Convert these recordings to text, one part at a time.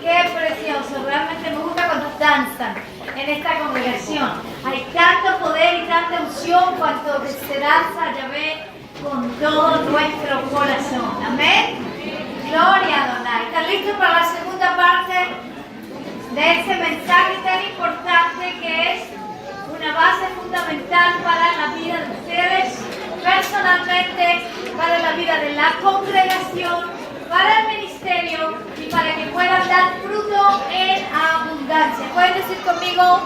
qué precioso. Realmente me gusta cuando danzan en esta congregación. Hay tanto poder y tanta unción cuando se danza, Yahvé, con todo nuestro corazón. Amén. Gloria a Adonai. ¿Están listos para la segunda parte de ese mensaje tan importante que es una base fundamental para la vida de ustedes, personalmente, para la vida de la congregación, para el ministerio y para que puedan dar fruto en abundancia? ¿Pueden decir conmigo?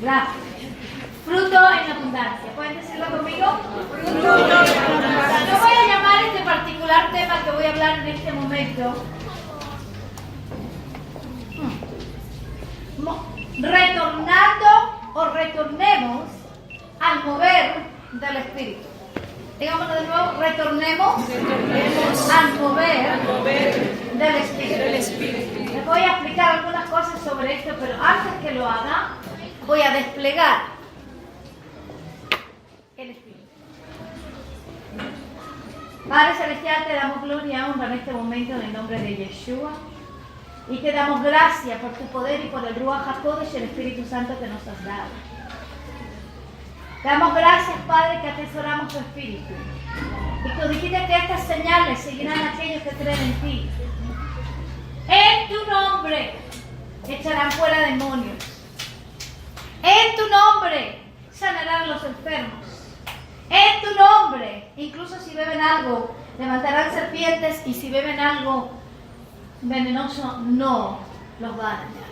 Gracias. Fruto en abundancia. ¿Pueden decirlo conmigo? Fruto en abundancia. Yo voy a llamar este particular tema que voy a hablar en este momento retornando o retornemos al mover del Espíritu. Digámoslo de nuevo, retornemos al mover del Espíritu. Les voy a explicar algunas cosas sobre esto, pero antes que lo haga, voy a desplegar el Espíritu. Padre Celestial, te damos gloria y honra en este momento en el nombre de Yeshua. Y te damos gracias por tu poder y por el Ruach HaKodesh y el Espíritu Santo que nos has dado. Te damos gracias, Padre, que atesoramos tu Espíritu. Y tú dijiste que estas señales seguirán a aquellos que creen en ti. En tu nombre echarán fuera demonios. En tu nombre sanarán los enfermos. En tu nombre, incluso si beben algo, levantarán serpientes, y si beben algo venenoso no los va a dañar.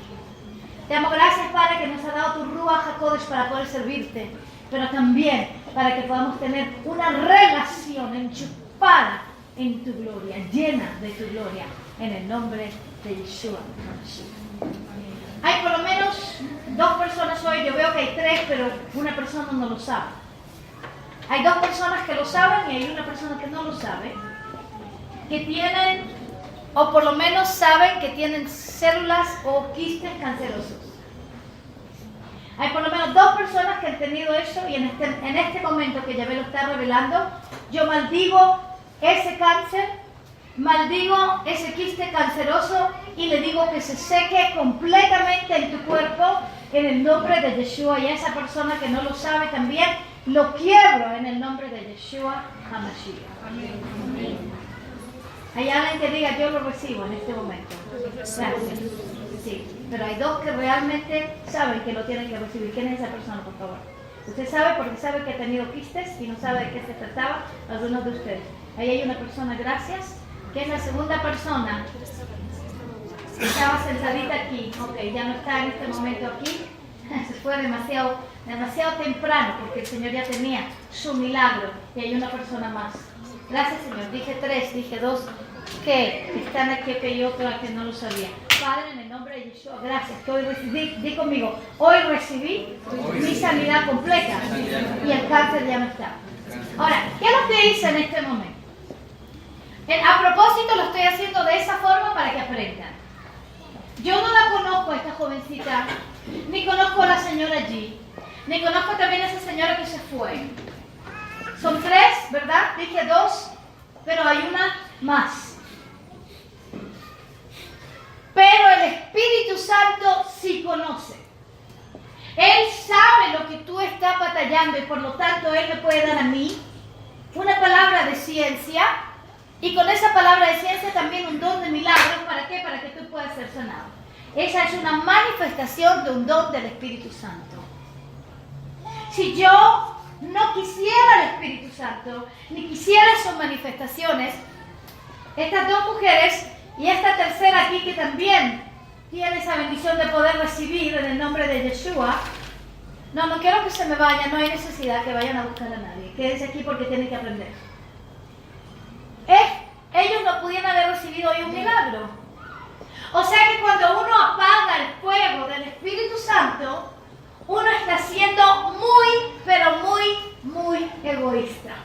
Te damos gracias, Padre, que nos ha dado tu Ruach HaKodesh para poder servirte, pero también para que podamos tener una relación enchupada en tu gloria, llena de tu gloria, en el nombre de Yeshua. Hay por lo menos 2 personas hoy, yo veo que hay 3, pero una persona no lo sabe. Hay 2 personas que lo saben y hay una persona que no lo sabe, que tienen, o por lo menos saben que tienen células o quistes cancerosos. Hay por lo menos 2 personas que han tenido eso, y en este momento que Yahvé lo está revelando, yo maldigo ese cáncer, maldigo ese quiste canceroso y le digo que se seque completamente en tu cuerpo en el nombre de Yeshua. Y a esa persona que no lo sabe también lo quiebro en el nombre de Yeshua HaMashiach. Amén. Hay alguien que diga: yo lo recibo en este momento. Gracias. Sí, pero hay 2 que realmente saben que lo tienen que recibir. ¿Quién es esa persona, por favor? Usted sabe, porque sabe que ha tenido quistes y no sabe de qué se trataba. Algunos de ustedes. Ahí hay una persona, gracias, que es la segunda persona. Estaba sentadita aquí. Ok, ya no está en este momento aquí. Se fue demasiado temprano, porque el Señor ya tenía su milagro. Y hay una persona más. Gracias, Señor. Dije 3, dije 2 que están aquí, y otra que no lo sabía. Padre, en el nombre de Yeshua, gracias. Que hoy recibí, di conmigo, hoy recibí mi sanidad completa y el cáncer ya no está. Ahora, ¿qué es lo que hice en este momento? A propósito, lo estoy haciendo de esa forma para que aprendan. Yo no la conozco a esta jovencita, ni conozco a la señora allí, ni conozco también a esa señora que se fue. Son 3, ¿verdad? Dije 2, pero hay una más. Pero el Espíritu Santo sí conoce. Él sabe lo que tú estás batallando, y por lo tanto Él me puede dar a mí una palabra de ciencia, y con esa palabra de ciencia también un don de milagros. ¿Para qué? Para que tú puedas ser sanado. Esa es una manifestación de un don del Espíritu Santo. Si yo no quisiera el Espíritu Santo, ni quisiera sus manifestaciones, estas 2 mujeres y esta tercera aquí que también tiene esa bendición de poder recibir en el nombre de Yeshua, no quiero que se me vayan, no hay necesidad que vayan a buscar a nadie. Quédense aquí porque tienen que aprender. Ellos no pudieron haber recibido hoy un milagro. O sea que cuando uno apaga el fuego del Espíritu Santo, uno está siendo muy, pero muy egoísta.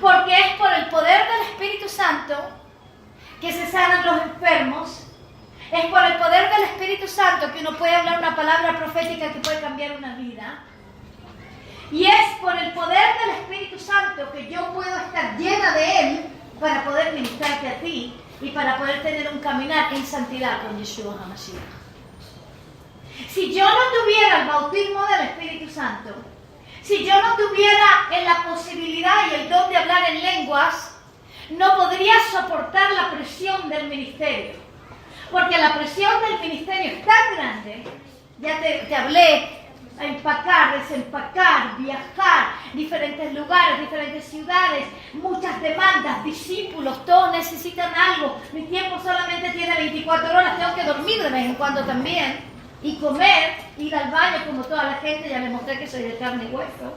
Porque es por el poder del Espíritu Santo que se sanan los enfermos. Es por el poder del Espíritu Santo que uno puede hablar una palabra profética que puede cambiar una vida. Y es por el poder del Espíritu Santo que yo puedo estar llena de Él para poder ministrarte a ti y para poder tener un caminar en santidad con Yeshua HaMashiach. Si yo no tuviera el bautismo del Espíritu Santo, si yo no tuviera la posibilidad y el don de hablar en lenguas, no podría soportar la presión del ministerio. Porque la presión del ministerio es tan grande, ya te hablé, empacar, desempacar, viajar, diferentes lugares, diferentes ciudades, muchas demandas, discípulos, todos necesitan algo. Mi tiempo solamente tiene 24 horas, tengo que dormir de vez en cuando también, y comer, ir al baño como toda la gente, ya les mostré que soy de carne y hueso.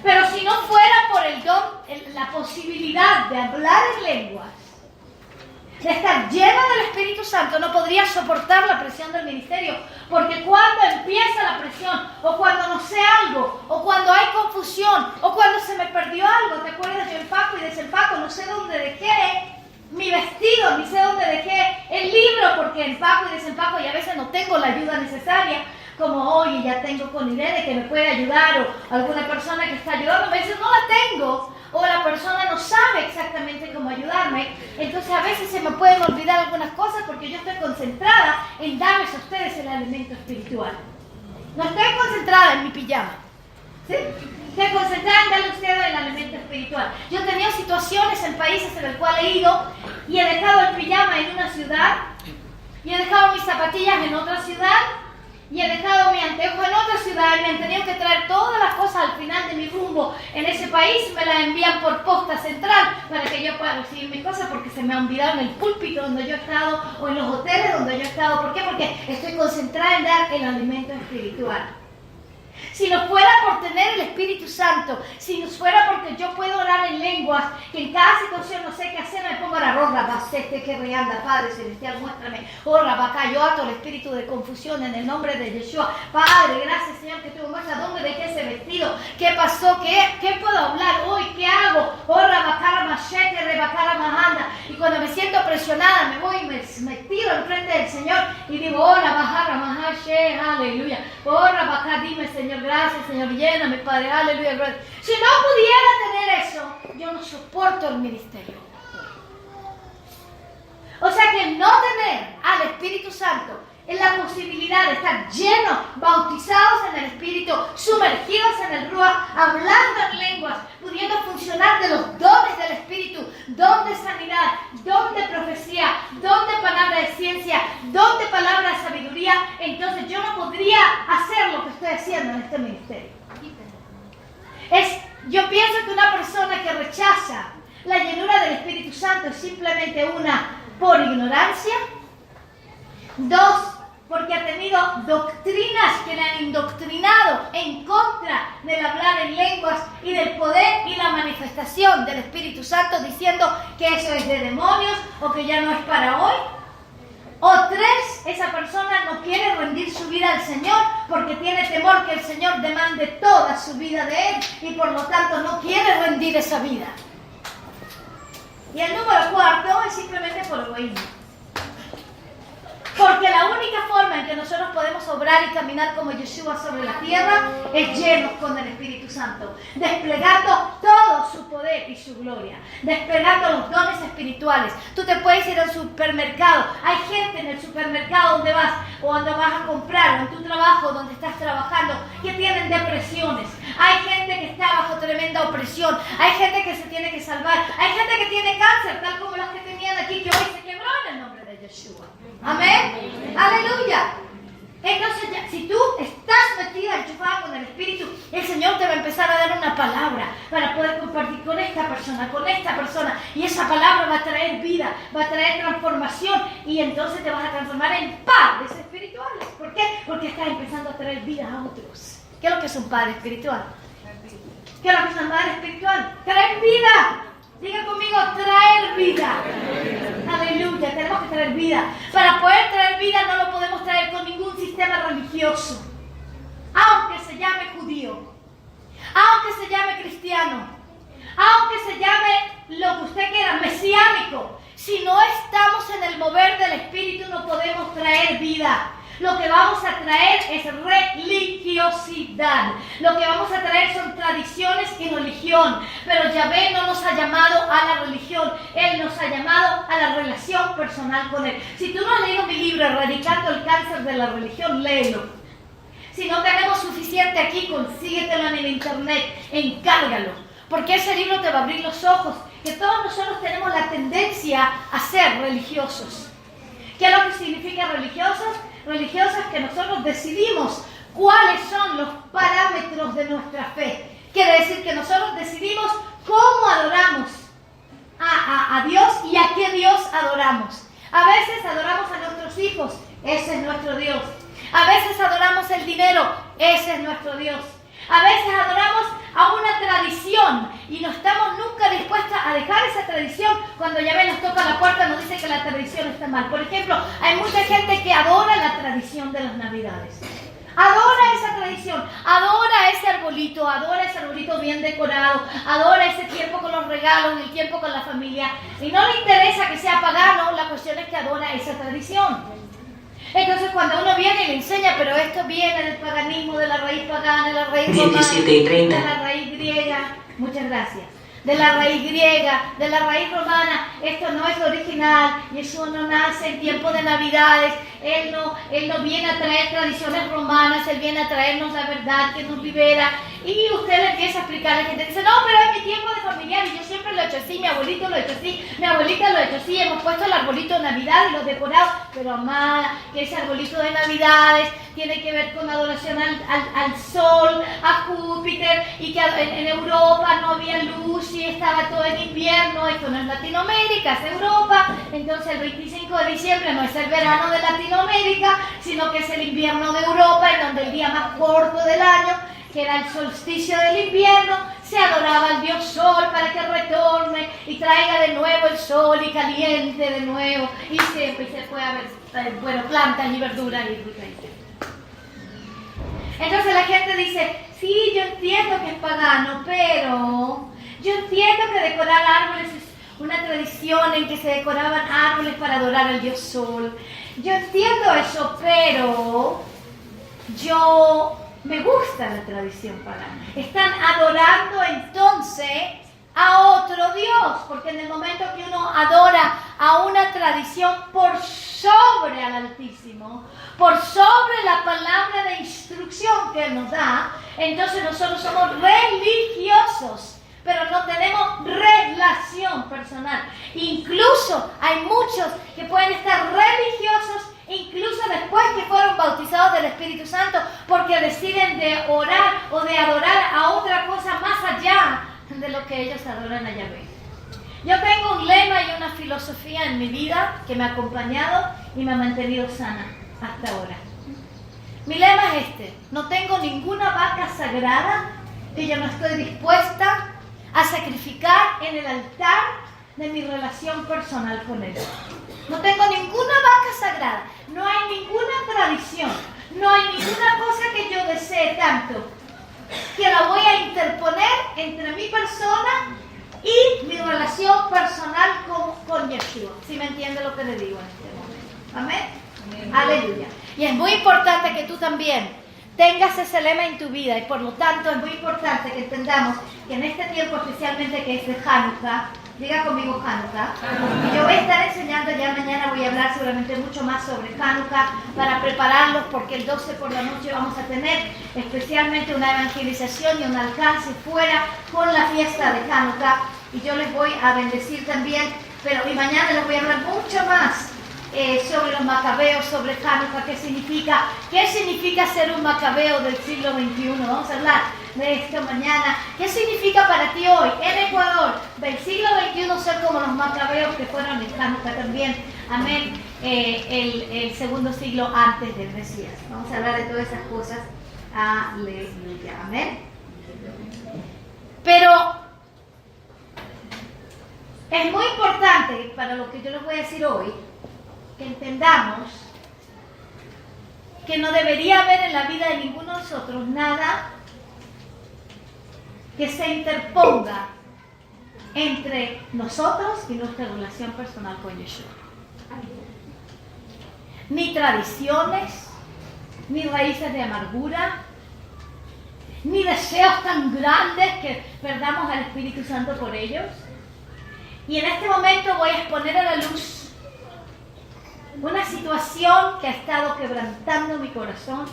Pero si no fuera por el don, la posibilidad de hablar en lenguas, de estar llena del Espíritu Santo, no podría soportar la presión del ministerio, porque cuando empieza la presión, o cuando no sé algo, o cuando hay confusión, o cuando se me perdió algo, ¿te acuerdas? Yo empaco y desempaco, no sé dónde dejé mi vestido, ni sé dónde dejé el libro, porque empaco y desempaco y a veces no tengo la ayuda necesaria, como oye, ya tengo con Irene que me puede ayudar, o alguna persona que está ayudando, me dice, no la tengo, o la persona no sabe exactamente cómo ayudarme. Entonces a veces se me pueden olvidar algunas cosas porque yo estoy concentrada en darles a ustedes el alimento espiritual. No estoy concentrada en mi pijama, ¿sí? Estoy concentrada en darle a ustedes el alimento espiritual. Yo he tenido situaciones en países en los cuales he ido y he dejado el pijama en una ciudad, y he dejado mis zapatillas en otra ciudad, y he dejado mi anteojo en otra ciudad, y me han tenido que traer todas las cosas al final de mi rumbo en ese país, y me las envían por posta central para que yo pueda recibir mis cosas, porque se me ha olvidado en el púlpito donde yo he estado, o en los hoteles donde yo he estado. ¿Por qué? Porque estoy concentrada en dar el alimento espiritual. Si no fuera por tener el Espíritu Santo, si no fuera porque yo puedo orar en lenguas, que en cada situación no sé qué hacer, me pongo a la roja, basete que reanda, Padre Celestial, muéstrame, orra, acá, yo ato el espíritu de confusión en el nombre de Yeshua. Padre, gracias Señor que tú me muestras dónde dejé ese vestido, qué pasó, qué puedo hablar hoy, qué hago, orra, bacara, machete, rebacara, majanda. Y cuando me siento presionada, me voy y me tiro enfrente del Señor y digo, orra, bajara, mahache, aleluya, orra, bacá, dime Señor, gracias Señor, lléname Padre, aleluya, gracias. Si no pudiera tener eso, yo no soporto el ministerio. O sea que no tener al Espíritu Santo es la posibilidad de estar llenos, bautizados en el Espíritu, sumergidos en el Ruach, hablando en lenguas, pudiendo funcionar de los dones del Espíritu, don de sanidad, don de profecía, don de palabra de ciencia, don de palabra de sabiduría. Entonces yo no podría hacer lo que estoy haciendo en este ministerio. Yo pienso que una persona que rechaza la llenura del Espíritu Santo es simplemente una por ignorancia, dos, porque ha tenido doctrinas que le han indoctrinado en contra del hablar en lenguas y del poder y la manifestación del Espíritu Santo, diciendo que eso es de demonios o que ya no es para hoy. O tres, esa persona no quiere rendir su vida al Señor porque tiene temor que el Señor demande toda su vida de él y por lo tanto no quiere rendir esa vida. Y el número cuarto es simplemente por egoísmo. Porque la única forma en que nosotros podemos obrar y caminar como Yeshua sobre la tierra es llenos con el Espíritu Santo, desplegando todo su poder y su gloria, desplegando los dones espirituales. Tú te puedes ir al supermercado, hay gente en el supermercado donde vas o donde vas a comprar, o en tu trabajo donde estás trabajando, que tienen depresiones. Hay gente que está bajo tremenda opresión, hay gente que se tiene que salvar, hay gente que tiene cáncer, tal como las que tenían aquí, que hoy se quebró en el nombre de Yeshua. Amén. Aleluya. Entonces, si tú estás metida, enchufada con el Espíritu, el Señor te va a empezar a dar una palabra para poder compartir con esta persona, y esa palabra va a traer vida, va a traer transformación, y entonces te vas a transformar en padres espirituales. ¿Por qué? Porque estás empezando a traer vida a otros. ¿Qué es lo que es un padre espiritual? ¿Qué es lo que es una madre espiritual? Traer vida. Diga conmigo, traer vida. Aleluya, tenemos que traer vida. Para poder traer vida no lo podemos traer con ningún sistema religioso. Aunque se llame judío, aunque se llame cristiano, aunque se llame lo que usted quiera, mesiánico. Si no estamos en el mover del Espíritu no podemos traer vida. Lo que vamos a traer es religiosidad. Lo que vamos a traer son tradiciones y religión. Pero Yahvé no nos ha llamado a la religión. Él nos ha llamado a la relación personal con Él. Si tú no has leído mi libro, Erradicando el Cáncer de la Religión, léelo. Si no tenemos suficiente aquí, consíguetelo en el internet, encárgalo. Porque ese libro te va a abrir los ojos. Que todos nosotros tenemos la tendencia a ser religiosos. ¿Qué es lo que significa religiosos? Religiosas que nosotros decidimos cuáles son los parámetros de nuestra fe. Quiere decir que nosotros decidimos cómo adoramos a Dios y a qué Dios adoramos. A veces adoramos a nuestros hijos, ese es nuestro Dios. A veces adoramos el dinero, ese es nuestro Dios. A veces adoramos a una tradición y no estamos nunca dispuestas a dejar esa tradición. Cuando Yahvé nos toca la puerta nos dice que la tradición está mal. Por ejemplo, hay mucha gente que adora la tradición de las Navidades. Adora esa tradición, adora ese arbolito bien decorado, adora ese tiempo con los regalos, el tiempo con la familia. Y no le interesa que sea pagano, la cuestión es que adora esa tradición. Entonces cuando uno viene y le enseña, pero esto viene del paganismo, de la raíz pagana, de la raíz romana, de la raíz griega, muchas gracias, de la raíz griega, de la raíz romana, esto no es original, Jesús no nace en tiempo de Navidades, Él no viene a traer tradiciones romanas, Él viene a traernos la verdad que nos libera. Y usted le empieza a explicar, la gente dice, no, pero es mi tiempo de familiar y yo siempre lo he hecho así, mi abuelito lo ha hecho así, mi abuelita lo ha hecho así, hemos puesto el arbolito de Navidad y los decorados, pero amada, que ese arbolito de Navidades tiene que ver con adoración al sol, a Júpiter, y que en Europa no había luz y estaba todo en invierno. Esto no es Latinoamérica, es Europa. Entonces el 25 de diciembre no es el verano de Latinoamérica, sino que es el invierno de Europa, en donde el día más corto del año, que era el solsticio del invierno, se adoraba al dios sol para que retorne y traiga de nuevo el sol y caliente de nuevo, y siempre se puede ver, plantas y verduras y frutas. Entonces la gente dice, sí, yo entiendo que es pagano, pero yo entiendo que decorar árboles es una tradición en que se decoraban árboles para adorar al dios sol. Yo entiendo eso, pero me gusta la tradición pagana. Están adorando entonces a otro Dios, porque en el momento que uno adora a una tradición por sobre al Altísimo, por sobre la palabra de instrucción que Él nos da, entonces nosotros somos religiosos, pero no tenemos relación personal. Incluso hay muchos que pueden estar religiosos incluso después que fueron bautizados del Espíritu Santo, porque deciden de orar o de adorar a otra cosa más allá de lo que ellos adoran a Yahvé. Yo tengo un lema y una filosofía en mi vida que me ha acompañado y me ha mantenido sana hasta ahora. Mi lema es este: no tengo ninguna vaca sagrada que yo no estoy dispuesta a sacrificar en el altar de mi relación personal con Él. No tengo ninguna vaca sagrada, no hay ninguna tradición, no hay ninguna cosa que yo desee tanto que la voy a interponer entre mi persona y mi relación personal con Yeshua. ¿Sí me entiende lo que le digo en este momento? Amén. Aleluya. Y es muy importante que tú también tengas ese lema en tu vida, y por lo tanto es muy importante que entendamos que en este tiempo, especialmente que es de Hanukkah, diga conmigo Hanukkah, y yo voy a estar enseñando, ya mañana voy a hablar seguramente mucho más sobre Hanukkah para prepararlos, porque el 12 por la noche vamos a tener especialmente una evangelización y un alcance fuera con la fiesta de Hanukkah, y yo les voy a bendecir también, y mañana les voy a hablar mucho más sobre los macabeos, sobre Hanukkah, qué significa ser un macabeo del siglo XXI. Vamos a hablar de esto mañana. ¿Qué significa para ti hoy en Ecuador del siglo XXI ser como los macabeos que fueron en Hanukkah también? Amén. El segundo siglo antes del Mesías. Vamos a hablar de todas esas cosas. Aleluya. Amén. Pero es muy importante para lo que yo les voy a decir hoy, que entendamos que no debería haber en la vida de ninguno de nosotros nada que se interponga entre nosotros y nuestra relación personal con Yeshua. Ni tradiciones, ni raíces de amargura, ni deseos tan grandes que perdamos al Espíritu Santo por ellos. Y en este momento voy a exponer a la luz una situación que ha estado quebrantando mi corazón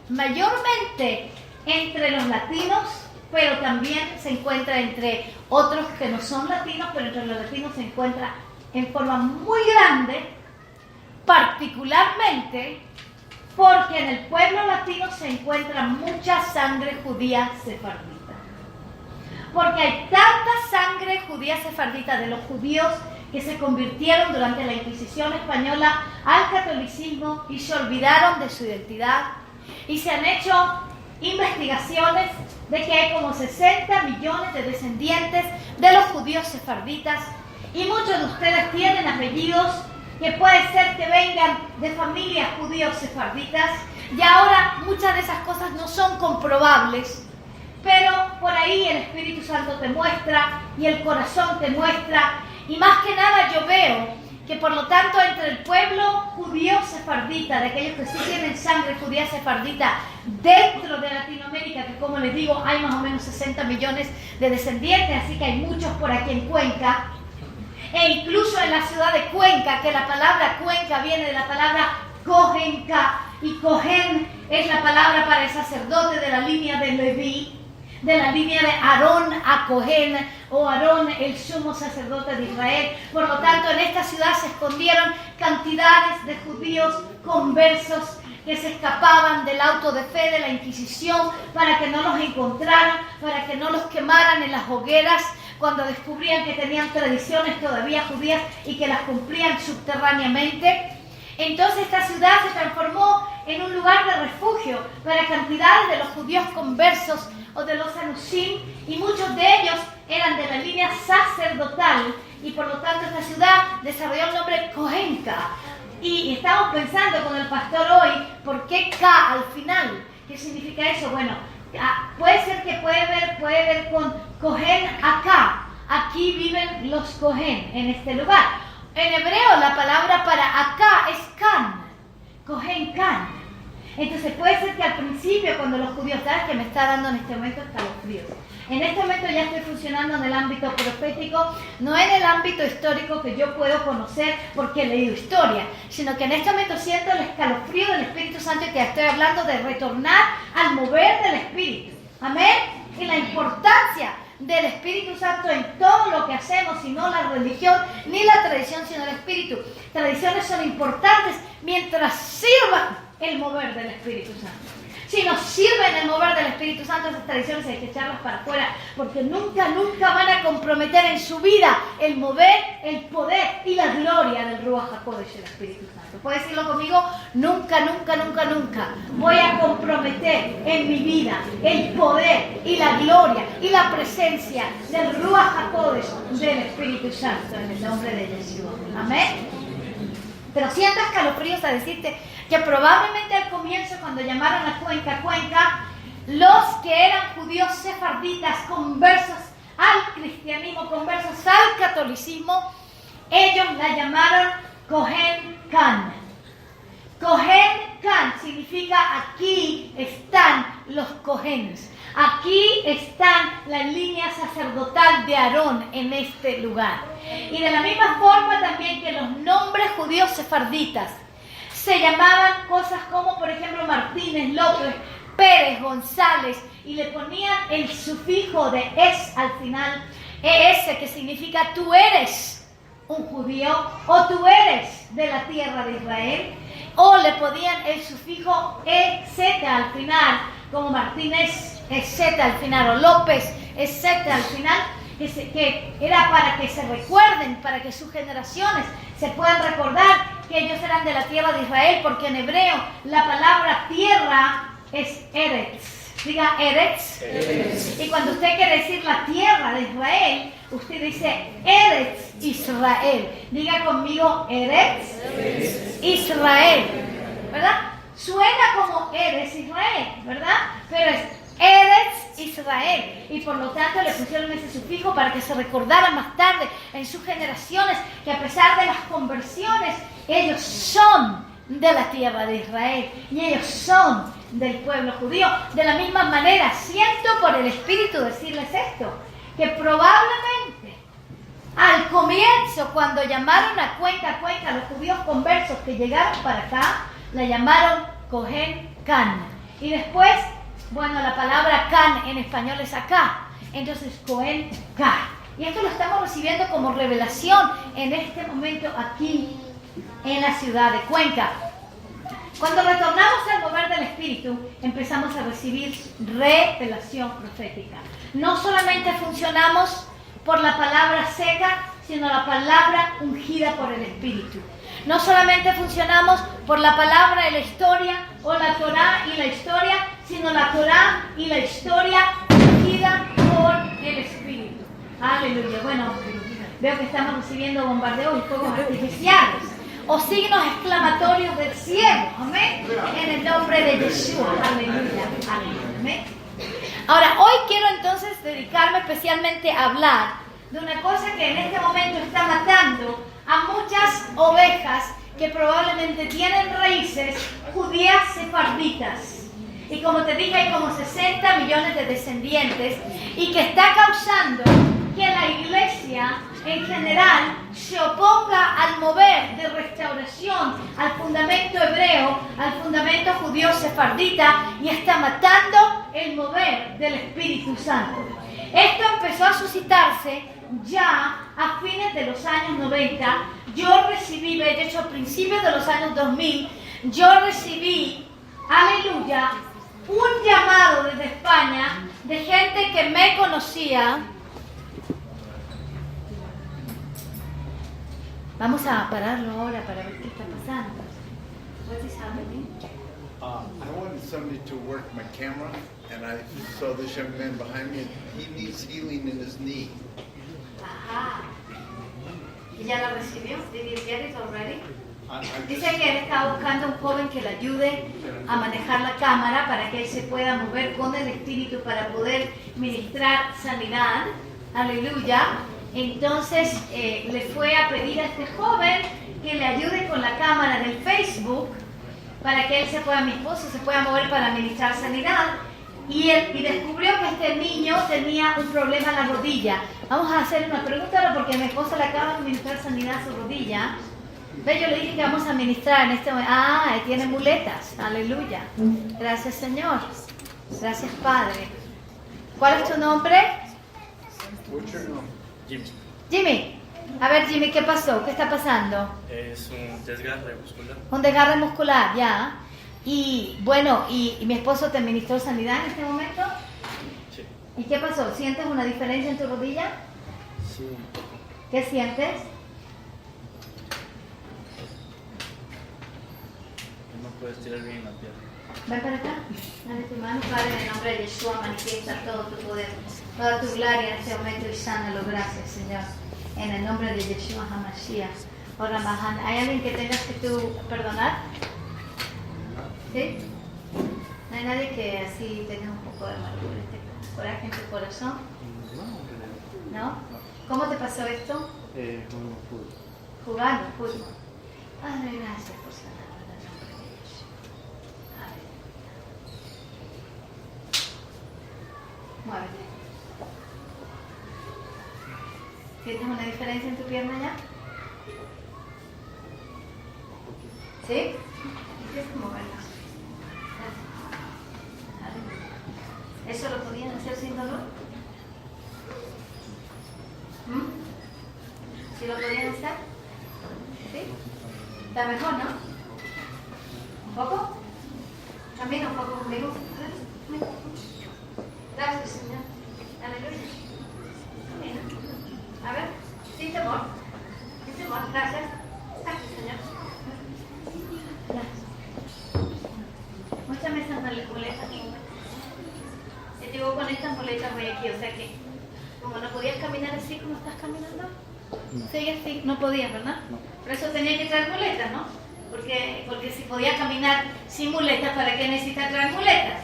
mayormente entre los latinos, pero también se encuentra entre otros que no son latinos, pero entre los latinos se encuentra en forma muy grande, particularmente porque en el pueblo latino se encuentra mucha sangre judía sefardita. Porque hay tanta sangre judía sefardita de los judíos que se convirtieron durante la Inquisición española al catolicismo y se olvidaron de su identidad. Y se han hecho investigaciones de que hay como 60 millones de descendientes de los judíos sefarditas, y muchos de ustedes tienen apellidos que puede ser que vengan de familias judíos sefarditas, y ahora muchas de esas cosas no son comprobables, pero por ahí el Espíritu Santo te muestra y el corazón te muestra, y más que nada yo veo que por lo tanto entre el pueblo judío sefardita, de aquellos que sí tienen sangre judía sefardita dentro de Latinoamérica, que como les digo hay más o menos 60 millones de descendientes, así que hay muchos por aquí en Cuenca, e incluso en la ciudad de Cuenca, que la palabra Cuenca viene de la palabra Cohenca, y Cohen es la palabra para el sacerdote de la línea de Leví, de la línea de Aarón a Cohen, o Aarón el sumo sacerdote de Israel. Por lo tanto, en esta ciudad se escondieron cantidades de judíos conversos que se escapaban del auto de fe de la Inquisición para que no los encontraran, para que no los quemaran en las hogueras cuando descubrían que tenían tradiciones todavía judías y que las cumplían subterráneamente. Entonces esta ciudad se transformó en un lugar de refugio para cantidades de los judíos conversos o de los anusim, y muchos de ellos eran de la línea sacerdotal, y por lo tanto esta ciudad desarrolló el nombre Cohenca. Y estamos pensando con el pastor hoy, ¿por qué K al final? ¿Qué significa eso? Bueno, puede ser que puede ver con Cohen acá. Aquí viven los Cohen en este lugar. En hebreo la palabra para acá es Can, Cohen Can. Entonces puede ser que al principio, cuando los judíos, ¿sabes que me está dando en este momento escalofríos? En este momento ya estoy funcionando en el ámbito profético, no en el ámbito histórico que yo puedo conocer porque he leído historia, sino que en este momento siento el escalofrío del Espíritu Santo, y que estoy hablando de retornar al mover del Espíritu. Amén. Y la importancia del Espíritu Santo en todo lo que hacemos, y no la religión ni la tradición, sino el Espíritu. Tradiciones son importantes mientras sirvan el mover del Espíritu Santo. Si nos sirven el mover del Espíritu Santo, esas tradiciones hay que echarlas para afuera, porque nunca van a comprometer en su vida el mover, el poder y la gloria del Ruach HaKodesh del Espíritu Santo. ¿Puedes decirlo conmigo? Nunca voy a comprometer en mi vida el poder y la gloria y la presencia del Ruach HaKodesh del Espíritu Santo, en el nombre de Yeshua. Amén. Pero siento escalofríos a decirte que probablemente al comienzo, cuando llamaron a Cuenca, los que eran judíos sefarditas conversos al cristianismo, conversos al catolicismo, ellos la llamaron Cohen Can. Cohen Can significa aquí están los Cohenes. Aquí están la línea sacerdotal de Aarón en este lugar. Y de la misma forma también que los nombres judíos sefarditas se llamaban cosas como, por ejemplo, Martínez, López, Pérez, González, y le ponían el sufijo de es al final, ES, que significa tú eres un judío o tú eres de la tierra de Israel, o le ponían el sufijo EZ al final, como Martínez, EZ al final, o López, EZ al final, que era para que se recuerden, para que sus generaciones se puedan recordar que ellos eran de la tierra de Israel, porque en hebreo la palabra tierra es Eretz. Diga Eretz. Eretz. Y cuando usted quiere decir la tierra de Israel, usted dice Eretz Israel. Diga conmigo Eretz, Eretz. Israel. ¿Verdad? Suena como Eretz Israel, ¿verdad? Pero es Eretz Israel, y por lo tanto le pusieron ese sufijo para que se recordara más tarde en sus generaciones que a pesar de las conversiones ellos son de la tierra de Israel y ellos son del pueblo judío. De la misma manera, siento por el Espíritu decirles esto, que probablemente al comienzo, cuando llamaron a Cuenca, los judíos conversos que llegaron para acá, la llamaron Cohen Can. Y después, bueno, la palabra Can en español es acá, entonces Cohen Can. Y esto lo estamos recibiendo como revelación en este momento aquí en la ciudad de Cuenca. Cuando retornamos al mover del Espíritu, empezamos a recibir revelación profética. No solamente funcionamos por la palabra seca, sino la palabra ungida por el Espíritu. No solamente funcionamos por la palabra y la historia, o la Torá y la historia, sino la Torá y la historia ungida por el Espíritu. Aleluya. Bueno, veo que estamos recibiendo bombardeos y fuegos artificiales o signos exclamatorios del cielo. Amén. En el nombre de Yeshua. Aleluya. Amén. Ahora, hoy quiero entonces dedicarme especialmente a hablar de una cosa que en este momento está matando a muchas ovejas que probablemente tienen raíces judías sefarditas. Y como te dije, hay como 60 millones de descendientes y que está causando que la iglesia en general se oponga al mover de restauración, al fundamento hebreo, al fundamento judío sefardita, y está matando el mover del Espíritu Santo. Esto empezó a suscitarse ya a fines de los años 90. Yo recibí, de hecho a principios de los años 2000, yo recibí, aleluya, un llamado desde España de gente que me conocía. Vamos a pararlo ahora para ver qué está pasando. What is happening? I wanted somebody to work my camera, and I saw this young man behind me, and he needs healing in his knee. Ajá. ¿Y ya la recibió? Did you get it already? I Dice que él está buscando un joven que le ayude a manejar la cámara para que él se pueda mover con el Espíritu para poder ministrar sanidad. Aleluya. Entonces le fue a pedir a este joven que le ayude con la cámara del Facebook para que él se pueda, mi esposo, se pueda mover para ministrar sanidad. Y descubrió que este niño tenía un problema en la rodilla. Vamos a hacer una pregunta porque a mi esposa le acaba de ministrar sanidad a su rodilla. Yo le dije que vamos a ministrar en este momento. Él tiene muletas. Aleluya. Gracias, Señor. Gracias, Padre. ¿Cuál es tu nombre? What's your name? Jimmy. Jimmy. A ver, Jimmy, ¿qué pasó? ¿Qué está pasando? Es un desgarre muscular. Un desgarre muscular, ya. Y bueno, ¿y mi esposo te administró sanidad en este momento? Sí. ¿Y qué pasó? ¿Sientes una diferencia en tu rodilla? Sí. ¿Qué sientes? No puedes tirar bien la pierna. Ven para acá. Dale tu mano, Padre, en el nombre de Yeshua, manifiesta todo tu poder, toda tu gloria en este momento y sánalo. Gracias, Señor. En el nombre de Yeshua HaMashiach. Ahora, Mahan, ¿hay alguien que tengas que tú perdonar? ¿Sí? ¿No hay nadie que así tenga un poco de amargura, coraje en tu corazón? ¿No? ¿Cómo te pasó esto? Jugando fútbol. Jugando fútbol. Padre, gracias por sanar en el nombre de Jesús. Muévete. ¿Sientes una diferencia en tu pierna ya? ¿Sí? Empieza a moverla. ¿Eso lo podían hacer sin dolor? ¿Sí lo podían hacer? ¿Sí? Está mejor, ¿no? ¿Un poco? Camina un poco conmigo. Gracias, Señor. Aleluya. Camina. A ver, sin temor. Sin temor. Gracias. Gracias, Señor. Gracias. Muéstrame esas muletas aquí. Yo llevo con estas muletas voy aquí, o sea que como no podías caminar así como estás caminando, sigue así, no podías, ¿verdad? No. Por eso tenía que traer muletas, ¿no? Porque si podía caminar sin muletas, ¿para qué necesitas traer muletas?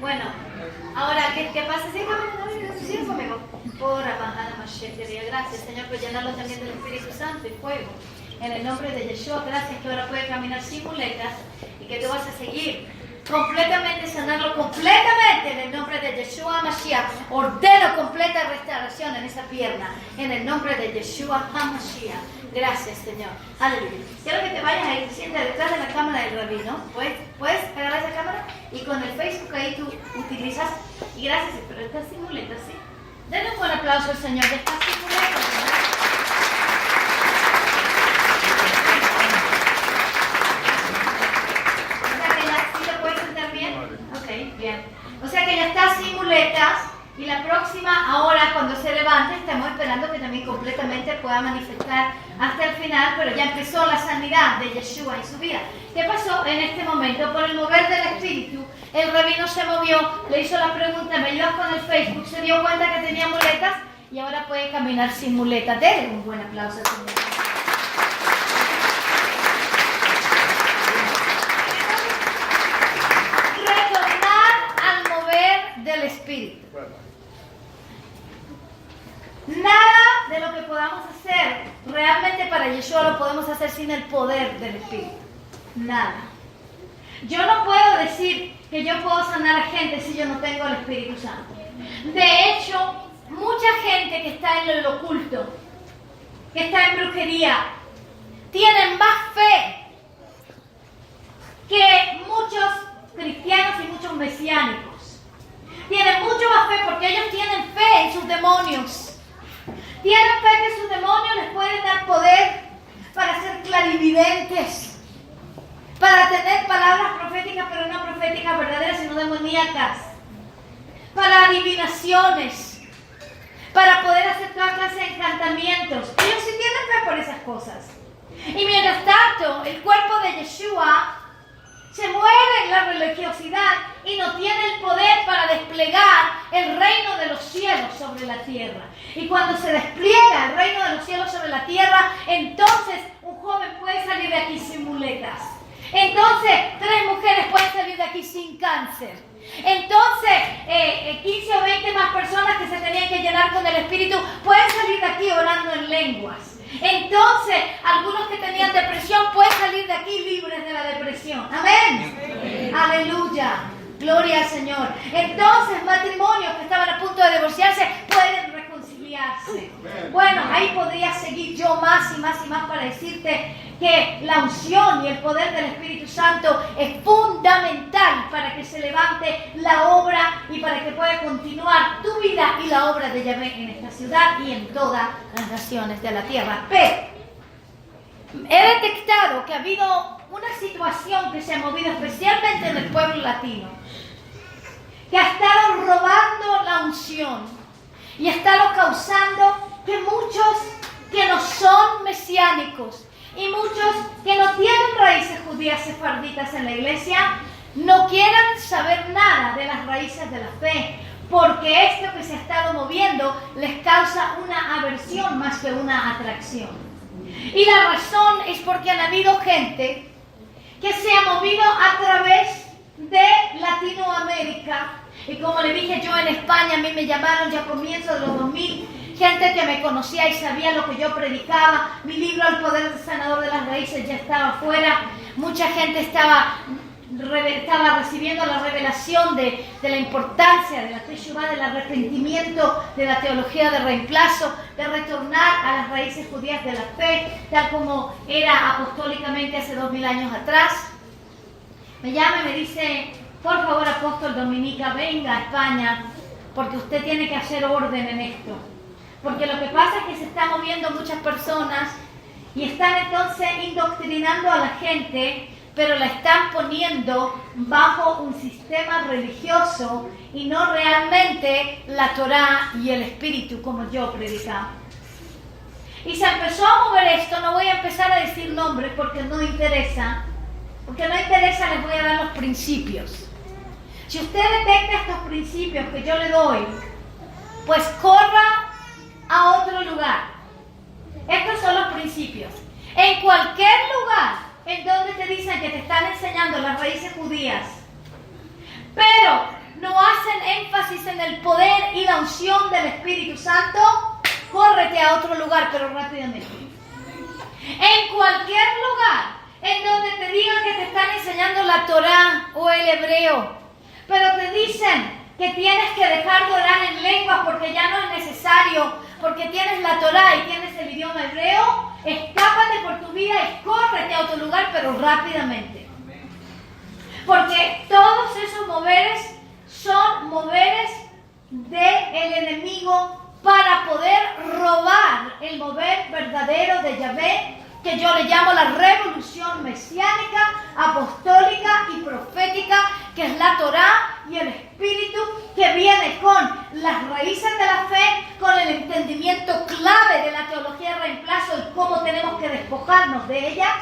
Bueno, ahora, ¿qué pasa? Sigue caminando, sigue conmigo. Por Abajana Machete, gracias, Señor, por llenarlo también del Espíritu Santo y fuego. En el nombre de Yeshua, gracias que ahora puede caminar sin muletas y que tú vas a seguir completamente, sanarlo completamente en el nombre de Yeshua Mashiach. Ordeno completa restauración en esa pierna en el nombre de Yeshua HaMashiach. Gracias, Señor. Aleluya. Quiero que te vayas ahí, sienta detrás de la cámara del rabino. ¿Puedes agarrar esa cámara? Y con el Facebook ahí tú utilizas. Y gracias, pero estás sin muletas, ¿sí? Denle un buen aplauso al Señor. Ya estás sin muletas, ¿verdad? Bien. O sea que ya está sin muletas y la próxima, ahora cuando se levante, estamos esperando que también completamente pueda manifestar hasta el final, pero ya empezó la sanidad de Yeshua en su vida. ¿Qué pasó en este momento? Por el mover del Espíritu, el rabino se movió, le hizo la pregunta, me ayudas con el Facebook, se dio cuenta que tenía muletas y ahora puede caminar sin muletas. Denle un buen aplauso al Señor. Del Espíritu. Nada de lo que podamos hacer realmente para Yeshua lo podemos hacer sin el poder del Espíritu. Nada. Yo no puedo decir que yo puedo sanar a gente si yo no tengo el Espíritu Santo. De hecho, mucha gente que está en lo oculto, que está en brujería, tienen más fe que muchos cristianos y muchos mesiánicos. Tienen mucho más fe porque ellos tienen fe en sus demonios. Tienen fe que sus demonios les pueden dar poder para ser clarividentes, para tener palabras proféticas, pero no proféticas verdaderas, sino demoníacas, para adivinaciones, para poder hacer toda clase de encantamientos. Ellos sí tienen fe por esas cosas. Y mientras tanto, el cuerpo de Yeshua se mueve en la religiosidad y no tiene el poder para desplegar el reino de los cielos sobre la tierra. Y cuando se despliega el reino de los cielos sobre la tierra, entonces un joven puede salir de aquí sin muletas. Entonces 3 mujeres pueden salir de aquí sin cáncer. Entonces 15 o 20 más personas que se tenían que llenar con el Espíritu pueden salir de aquí orando en lenguas. Entonces, algunos que tenían depresión pueden salir de aquí libres de la depresión. Amén. Aleluya. Gloria al Señor. Entonces, matrimonios que estaban a punto de divorciarse pueden reconciliarse. Bueno, ahí podría seguir yo más y más y más para decirte que la unción y el poder del Espíritu Santo es fundamental para que se levante la obra y para que pueda continuar tu vida y la obra de Yahvé en esta ciudad y en todas las naciones de la tierra. Pero he detectado que ha habido una situación que se ha movido especialmente en el pueblo latino, que ha estado robando la unción y ha estado causando que muchos que no son mesiánicos y muchos que no tienen raíces judías sefarditas en la iglesia no quieran saber nada de las raíces de la fe, porque esto que se ha estado moviendo les causa una aversión más que una atracción. Y la razón es porque han habido gente que se ha movido a través de Latinoamérica. Y como le dije yo en España, a mí me llamaron ya a comienzos de los 2000, gente que me conocía y sabía lo que yo predicaba. Mi libro El Poder del Sanador de las Raíces ya estaba afuera. Mucha gente estaba recibiendo la revelación de la importancia de la Teshuvah, del arrepentimiento, de la teología de reemplazo, de retornar a las raíces judías de la fe, tal como era apostólicamente hace 2000 años atrás. Me llama y me dice: por favor, apóstol Dominica, venga a España, porque usted tiene que hacer orden en esto. Porque lo que pasa es que se están moviendo muchas personas y están entonces indoctrinando a la gente, pero la están poniendo bajo un sistema religioso y no realmente la Torá y el Espíritu como yo predicaba. Y se empezó a mover esto. No voy a empezar a decir nombres porque no interesa. Porque no interesa, les voy a dar los principios. Si usted detecta estos principios que yo le doy, pues corra a otro lugar. Estos son los principios. En cualquier lugar en donde te dicen que te están enseñando las raíces judías, pero no hacen énfasis en el poder y la unción del Espíritu Santo, córrete a otro lugar, pero rápidamente. En cualquier lugar en donde te digan que te están enseñando la Torá o el hebreo, pero te dicen que tienes que dejar de orar en lenguas porque ya no es necesario, porque tienes la Torá y tienes el idioma hebreo, escápate por tu vida y córrete a otro lugar, pero rápidamente. Porque todos esos moveres son moveres del enemigo para poder robar el mover verdadero de Yahvé, que yo le llamo la revolución mesiánica, apostólica y profética, que es la Torá y el Espíritu, que viene con las raíces de la fe, con el entendimiento clave de la teología de reemplazo y cómo tenemos que despojarnos de ella,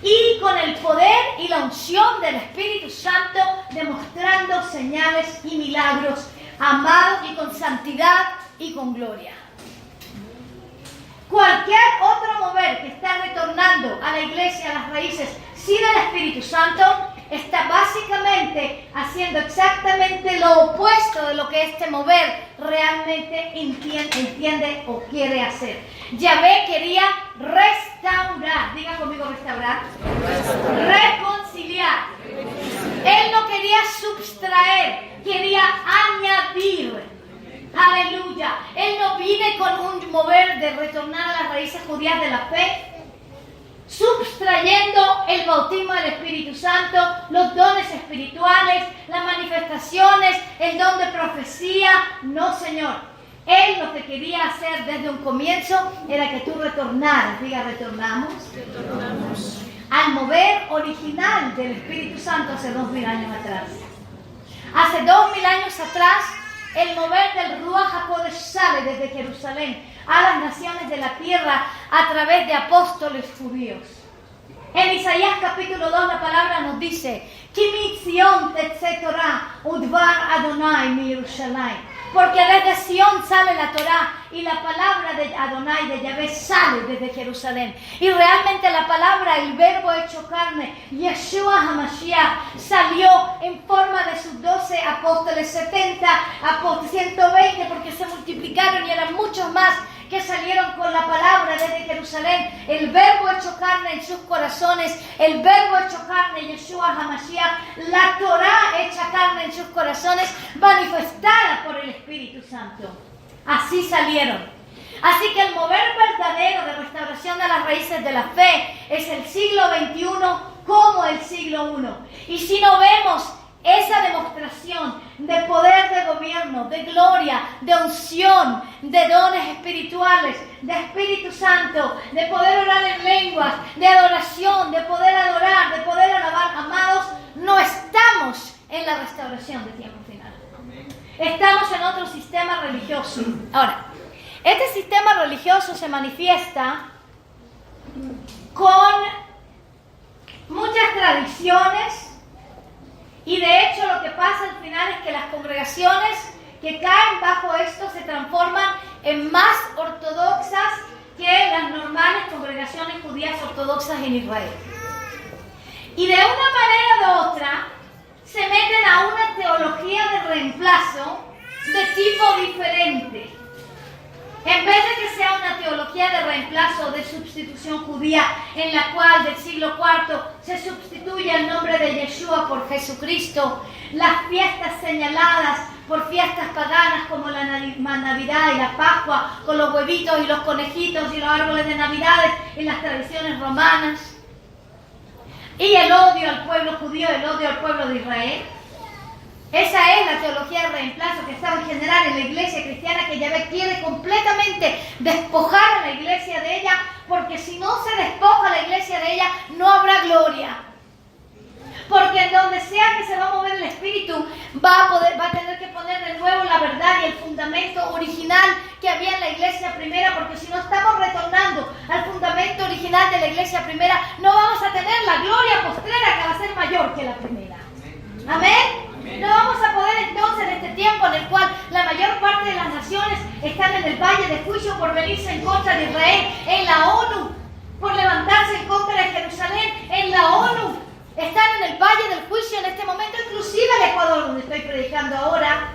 y con el poder y la unción del Espíritu Santo, demostrando señales y milagros, amados, y con santidad y con gloria. Cualquier otro mover que está retornando a la iglesia, a las raíces, sin el Espíritu Santo, está básicamente haciendo exactamente lo opuesto de lo que este mover realmente entiende o quiere hacer. Yahvé quería restaurar, diga conmigo restaurar, reconciliar. Él no quería subtraer, quería añadir. Aleluya. Él no viene con un mover de retornar a las raíces judías de la fe, subtrayendo el bautismo del Espíritu Santo, los dones espirituales, las manifestaciones, el don de profecía. No, Señor. Él lo que quería hacer desde un comienzo era que tú retornaras, diga retornamos, al mover original del Espíritu Santo hace 2000 años atrás. Hace 2000 años atrás, el mover del Ruach HaKodesh sale desde Jerusalén a las naciones de la tierra a través de apóstoles judíos. En Isaías capítulo 2 la palabra nos dice: Ki mi Zion tetzeh Torah udvar Adonai mi Yerushalayim. Porque desde Sion sale la Torá y la palabra de Adonai, de Yahvé, sale desde Jerusalén. Y realmente la palabra, el verbo hecho carne, Yeshua HaMashiach, salió en forma de sus 12 apóstoles, 70, 120, porque se multiplicaron y eran muchos más que salieron con la palabra desde Jerusalén. El verbo hecho carne en sus corazones, el verbo hecho carne, Yeshua HaMashiach, la Torá hecha carne en sus corazones, manifestada por el Espíritu Santo. Así salieron. Así que el mover verdadero de restauración de las raíces de la fe es el siglo XXI como el siglo I. Y si no vemos esa demostración de poder de gobierno, de gloria, de unción, de dones espirituales, de Espíritu Santo, de poder orar en lenguas, de adoración, de poder adorar, de poder alabar, amados, no estamos en la restauración de tiempo final. Estamos en otro sistema religioso. Ahora, este sistema religioso se manifiesta con muchas tradiciones. Y de hecho lo que pasa al final es que las congregaciones que caen bajo esto se transforman en más ortodoxas que las normales congregaciones judías ortodoxas en Israel. Y de una manera u otra se meten a una teología de reemplazo de tipo diferente. En vez de que sea una teología de reemplazo, de sustitución judía, en la cual del siglo IV se sustituye el nombre de Yeshua por Jesucristo, las fiestas señaladas por fiestas paganas como la Navidad y la Pascua, con los huevitos y los conejitos y los árboles de Navidades en las tradiciones romanas, y el odio al pueblo judío, el odio al pueblo de Israel. Esa es la teología de reemplazo que estaba en general en la iglesia cristiana, que Yahvé quiere completamente despojar a la iglesia de ella, porque si no se despoja a la iglesia de ella, no habrá gloria. Porque en donde sea que se va a mover el Espíritu, va a tener que poner de nuevo la verdad y el fundamento original que había en la iglesia primera, porque si no estamos retornando al fundamento original de la iglesia primera, no vamos a tener la gloria postrera que va a ser mayor que la primera. Amén. No vamos a poder entonces en este tiempo en el cual la mayor parte de las naciones están en el valle de juicio por venirse en contra de Israel, en la ONU, por levantarse en contra de Jerusalén, en la ONU, están en el valle del juicio en este momento, inclusive el Ecuador, donde estoy predicando ahora,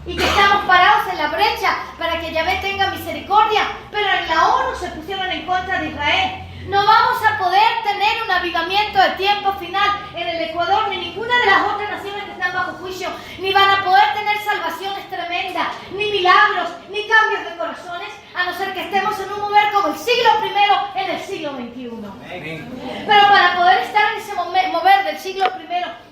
y que estamos parados en la brecha para que Yahvé tenga misericordia, pero en la ONU se pusieron en contra de Israel. No vamos a poder tener un avivamiento de tiempo final en el Ecuador, ni ninguna de las otras naciones que están bajo juicio, ni van a poder tener salvaciones tremendas, ni milagros, ni cambios de corazones, a no ser que estemos en un mover como el siglo I en el siglo XXI. Pero para poder estar en ese mover del siglo I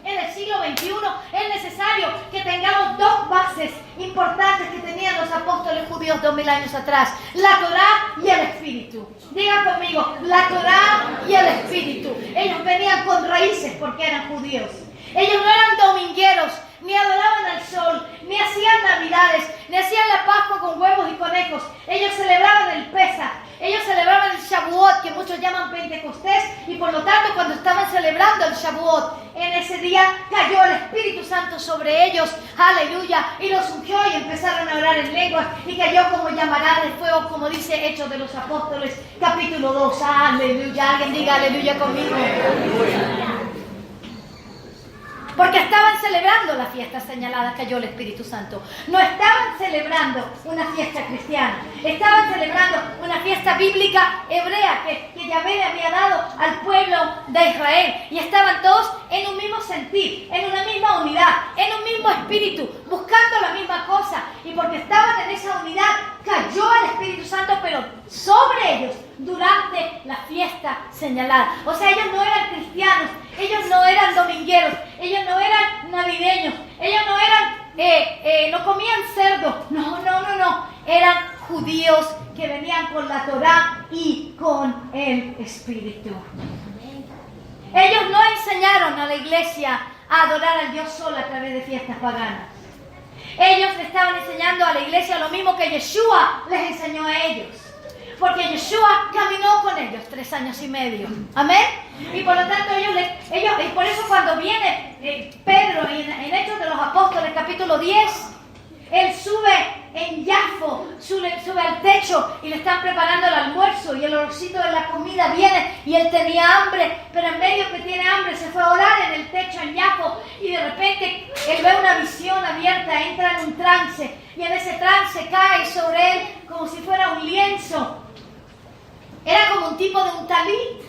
en el siglo XXI, es necesario que tengamos dos bases importantes que tenían los apóstoles judíos 2000 años atrás: la Torá y el Espíritu. Diga conmigo, la Torá y el Espíritu. Ellos venían con raíces porque eran judíos. Ellos no eran domingueros, ni adoraban al sol, ni hacían navidades, ni hacían la Pascua con huevos y conejos. Ellos celebraban el Pesaj, ellos celebraban el Shavuot, que muchos llaman Pentecostés, y por lo tanto cuando estaban celebrando el Shavuot, en ese día cayó el Espíritu Santo sobre ellos, aleluya, y los ungió y empezaron a orar en lenguas, y cayó como llamarada de fuego, como dice Hechos de los Apóstoles, capítulo 2, aleluya. Alguien diga aleluya conmigo. Porque estaban celebrando la fiesta señalada, cayó el Espíritu Santo. No estaban celebrando una fiesta cristiana, estaban celebrando una fiesta bíblica hebrea que Yahvé le había dado al pueblo de Israel. Y estaban todos en un mismo sentir, en una misma unidad, en un mismo espíritu, buscando la misma cosa. Y porque estaban en esa unidad, cayó el Espíritu Santo, pero sobre ellos, durante la fiesta señalada. O sea, ellos no eran cristianos, ellos no eran domingueros, ellos no eran navideños, ellos no eran, no comían cerdo, no, eran judíos que venían con la Torá y con el Espíritu. Ellos no enseñaron a la iglesia a adorar al Dios solo a través de fiestas paganas. Ellos le estaban enseñando a la iglesia lo mismo que Yeshua les enseñó a ellos. Porque Yeshua caminó con ellos 3 años y medio. Amén. Y por lo tanto y por eso cuando viene Pedro en Hechos de los Apóstoles capítulo 10, él sube en Yafo, sube al techo y le están preparando el almuerzo y el olorcito de la comida viene y él tenía hambre, pero en medio que tiene hambre se fue a orar en el techo en Yafo y de repente él ve una visión abierta, entra en un trance y en ese trance cae sobre él como si fuera un lienzo. Era como un tipo de un talit.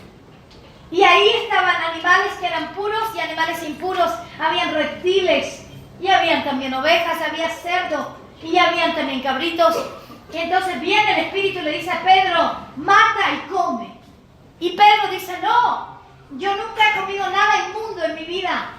Y ahí estaban animales que eran puros y animales impuros. Habían reptiles y habían también ovejas, había cerdo y habían también cabritos. Y entonces viene el Espíritu y le dice a Pedro, mata y come. Y Pedro dice, no, yo nunca he comido nada inmundo en mi vida.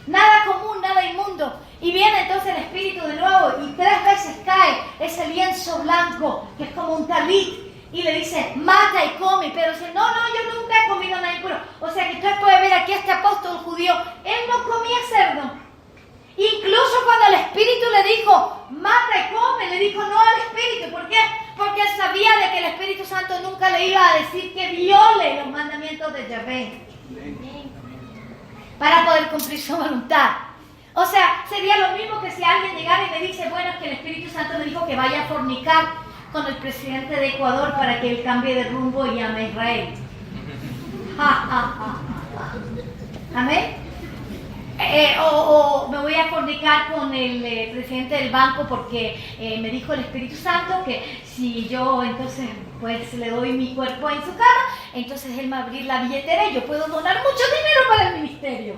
Nada común, nada inmundo. Y viene entonces el Espíritu de nuevo y 3 veces cae ese lienzo blanco que es como un talit. Y le dice, mata y come. Pero dice, no, yo nunca he comido nada impuro. O sea que usted puede ver aquí a este apóstol judío, él no comía cerdo. Incluso cuando el Espíritu le dijo, mata y come, le dijo no al Espíritu. ¿Por qué? Porque él sabía de que el Espíritu Santo nunca le iba a decir que viole los mandamientos de Yahvé. Para poder cumplir su voluntad. O sea, sería lo mismo que si alguien llegara y me dice, bueno, es que el Espíritu Santo me dijo que vaya a fornicar con el presidente de Ecuador para que él cambie de rumbo y llame a Israel. ¿Amén? O me voy a fornicar con el presidente del banco porque me dijo el Espíritu Santo que si yo entonces pues le doy mi cuerpo en su cama, entonces él me va a abrir la billetera y yo puedo donar mucho dinero para el ministerio.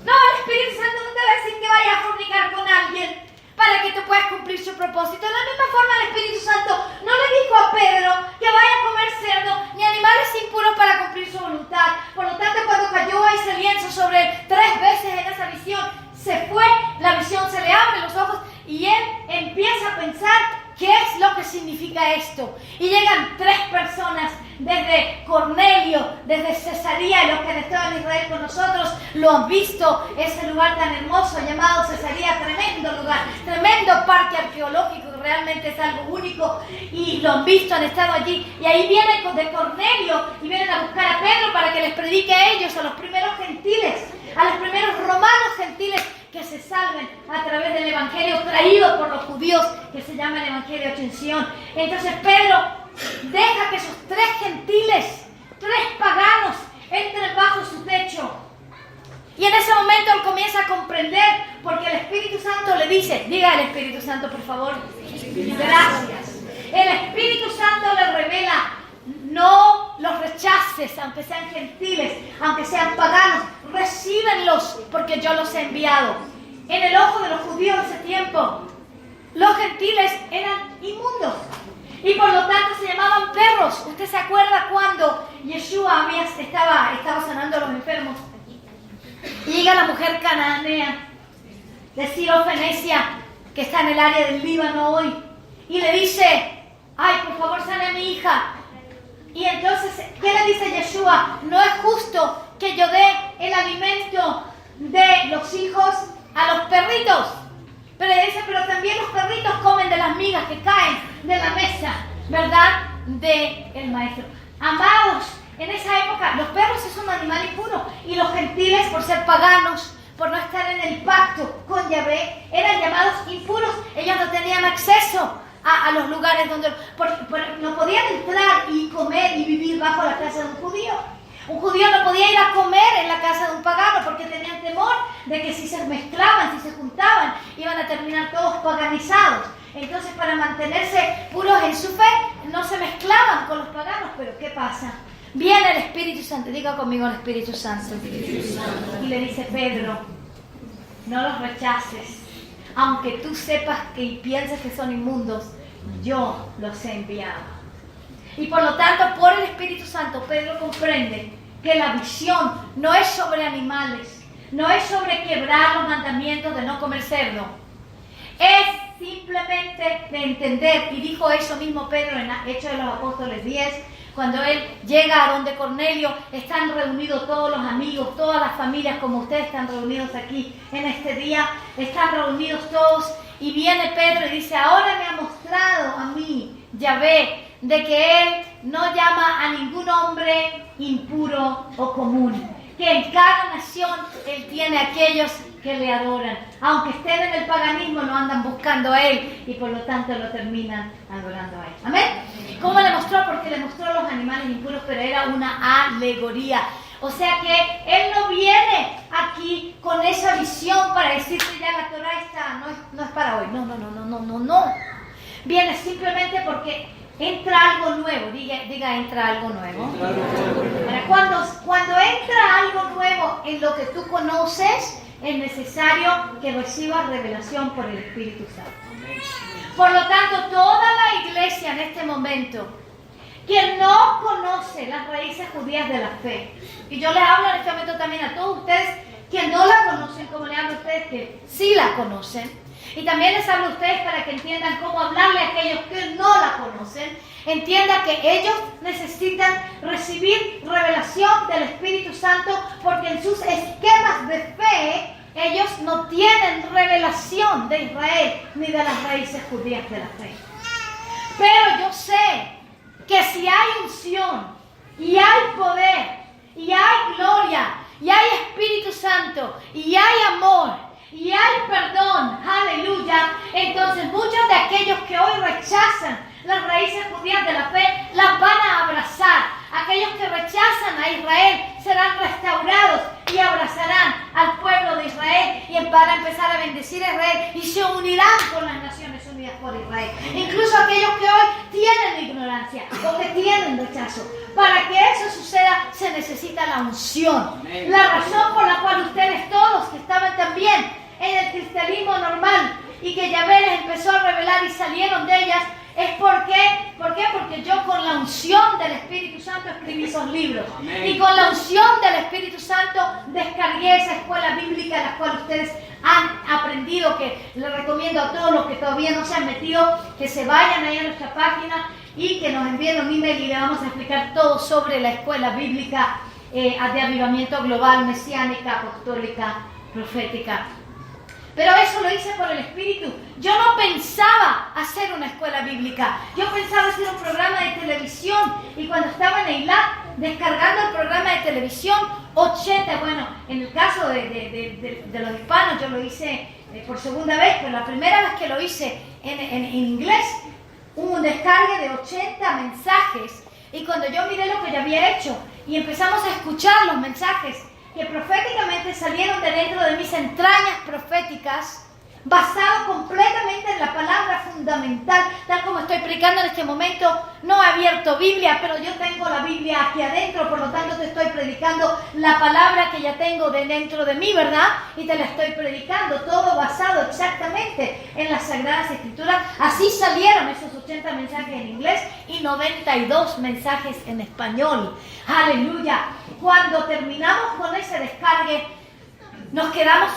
No, el Espíritu Santo no te va a decir que vayas a fornicar con alguien para que tú puedas cumplir su propósito. De la misma forma el Espíritu Santo no le dijo a Pedro que vaya a comer cerdo ni animales impuros para cumplir su voluntad. Por lo tanto, cuando cayó ese lienzo sobre él 3 veces en esa visión, se fue, la visión se le abre los ojos y él empieza a pensar qué es lo que significa esto. Y llegan 3 personas desde Cornelio, desde Cesarea, y los que han estado en Israel con nosotros lo han visto, ese lugar tan hermoso llamado Cesarea, tremendo lugar, tremendo parque arqueológico, que realmente es algo único, y lo han visto, han estado allí, y ahí vienen de Cornelio y vienen a buscar a Pedro para que les predique a ellos, a los primeros gentiles, a los primeros romanos gentiles, que se salven a través del evangelio traído por los judíos, que se llama el evangelio Ascensión. Entonces Pedro deja que esos 3 gentiles, 3 paganos, entren bajo su techo. Y en ese momento él comienza a comprender, porque el Espíritu Santo le dice, diga al Espíritu Santo por favor, gracias. El Espíritu Santo le revela, no aunque sean gentiles, aunque sean paganos, recíbenlos porque yo los he enviado. En el ojo de los judíos de ese tiempo, los gentiles eran inmundos y por lo tanto se llamaban perros. ¿Usted se acuerda cuando Yeshua estaba sanando a los enfermos? Y llega la mujer cananea de Sirofenicia, que está en el área del Líbano hoy, y le dice: ay, por favor, sane a mi hija. Y entonces, ¿qué le dice Yeshua? No es justo que yo dé el alimento de los hijos a los perritos. Pero le dice: pero también los perritos comen de las migas que caen de la mesa, ¿verdad?, del maestro. Amados, en esa época los perros es un animal impuro y los gentiles, por ser paganos, por no estar en el pacto con Yahvé, eran llamados impuros. Ellos no tenían acceso a los lugares donde no podían entrar y comer y vivir bajo la casa de un judío. Un judío no podía ir a comer en la casa de un pagano porque tenían temor de que si se mezclaban, si se juntaban, iban a terminar todos paganizados. Entonces, para mantenerse puros en su fe, no se mezclaban con los paganos. Pero ¿qué pasa? Viene el Espíritu Santo, diga conmigo el Espíritu Santo, y le dice: Pedro, no los rechaces. Aunque tú sepas y pienses que son inmundos, yo los he enviado. Y por lo tanto, por el Espíritu Santo, Pedro comprende que la visión no es sobre animales, no es sobre quebrar los mandamientos de no comer cerdo. Es simplemente de entender, y dijo eso mismo Pedro en Hechos de los Apóstoles 10, cuando él llega a donde Cornelio, están reunidos todos los amigos, todas las familias como ustedes están reunidos aquí en este día, están reunidos todos, y viene Pedro y dice: ahora me ha mostrado a mí Yahvé de que él no llama a ningún hombre impuro o común, que en cada nación él tiene aquellos que le adoran, aunque estén en el paganismo, lo andan buscando a él y por lo tanto lo terminan adorando a él. ¿Amén? ¿Cómo le mostró? Porque le mostró los animales impuros, pero era una alegoría. O sea que él no viene aquí con esa visión para decirte: ya la Torah está, no es para hoy. No. Viene simplemente porque entra algo nuevo. Diga entra algo nuevo. Cuando entra algo nuevo en lo que tú conoces, es necesario que recibas revelación por el Espíritu Santo. Por lo tanto, toda la iglesia en este momento que no conoce las raíces judías de la fe, y yo les hablo en este momento también a todos ustedes que no la conocen, como le hablo a ustedes que sí la conocen, y también les hablo a ustedes para que entiendan cómo hablarle a aquellos que no la conocen, entiendan que ellos necesitan recibir revelación del Espíritu Santo, porque en sus esquemas de fe ellos no tienen revelación de Israel ni de las raíces judías de la fe. Pero yo sé que si hay unción y hay poder y hay gloria y hay Espíritu Santo y hay amor y hay perdón, aleluya, entonces muchos de aquellos que hoy rechazan las raíces judías de la fe las van a abrazar. Aquellos que rechazan a Israel serán restaurados y abrazarán al pueblo de Israel y van a empezar a bendecir a Israel y se unirán con las Naciones Unidas por Israel. Incluso aquellos que hoy tienen ignorancia o que tienen rechazo. Para que eso suceda se necesita la unción. La razón por la cual ustedes todos que estaban también en el cristianismo normal y que Yahvé les empezó a revelar y salieron de ellas es porque yo con la unción del Espíritu Santo escribí esos libros. Amén. Y con la unción del Espíritu Santo descargué esa escuela bíblica en la cual ustedes han aprendido, que les recomiendo a todos los que todavía no se han metido que se vayan ahí a nuestra página y que nos envíen un email y le vamos a explicar todo sobre la escuela bíblica de avivamiento global, mesiánica, apostólica, profética. Pero eso lo hice por el Espíritu. Yo no pensaba hacer una escuela bíblica. Yo pensaba hacer un programa de televisión. Y cuando estaba en Eilat, descargando el programa de televisión, 80, bueno, en el caso de los hispanos, yo lo hice por segunda vez, pero la primera vez que lo hice en inglés, hubo un descargue de 80 mensajes. Y cuando yo miré lo que yo había hecho y empezamos a escuchar los mensajes que proféticamente salieron de dentro de mis entrañas proféticas, basado completamente en la palabra fundamental, tal como estoy predicando en este momento. No he abierto Biblia, pero yo tengo la Biblia aquí adentro, por lo tanto te estoy predicando la palabra que ya tengo de dentro de mí, ¿verdad? Y te la estoy predicando, todo basado exactamente en las Sagradas Escrituras. Así salieron esos 80 mensajes en inglés y 92 mensajes en español. ¡Aleluya! Cuando terminamos con ese descargue, nos quedamos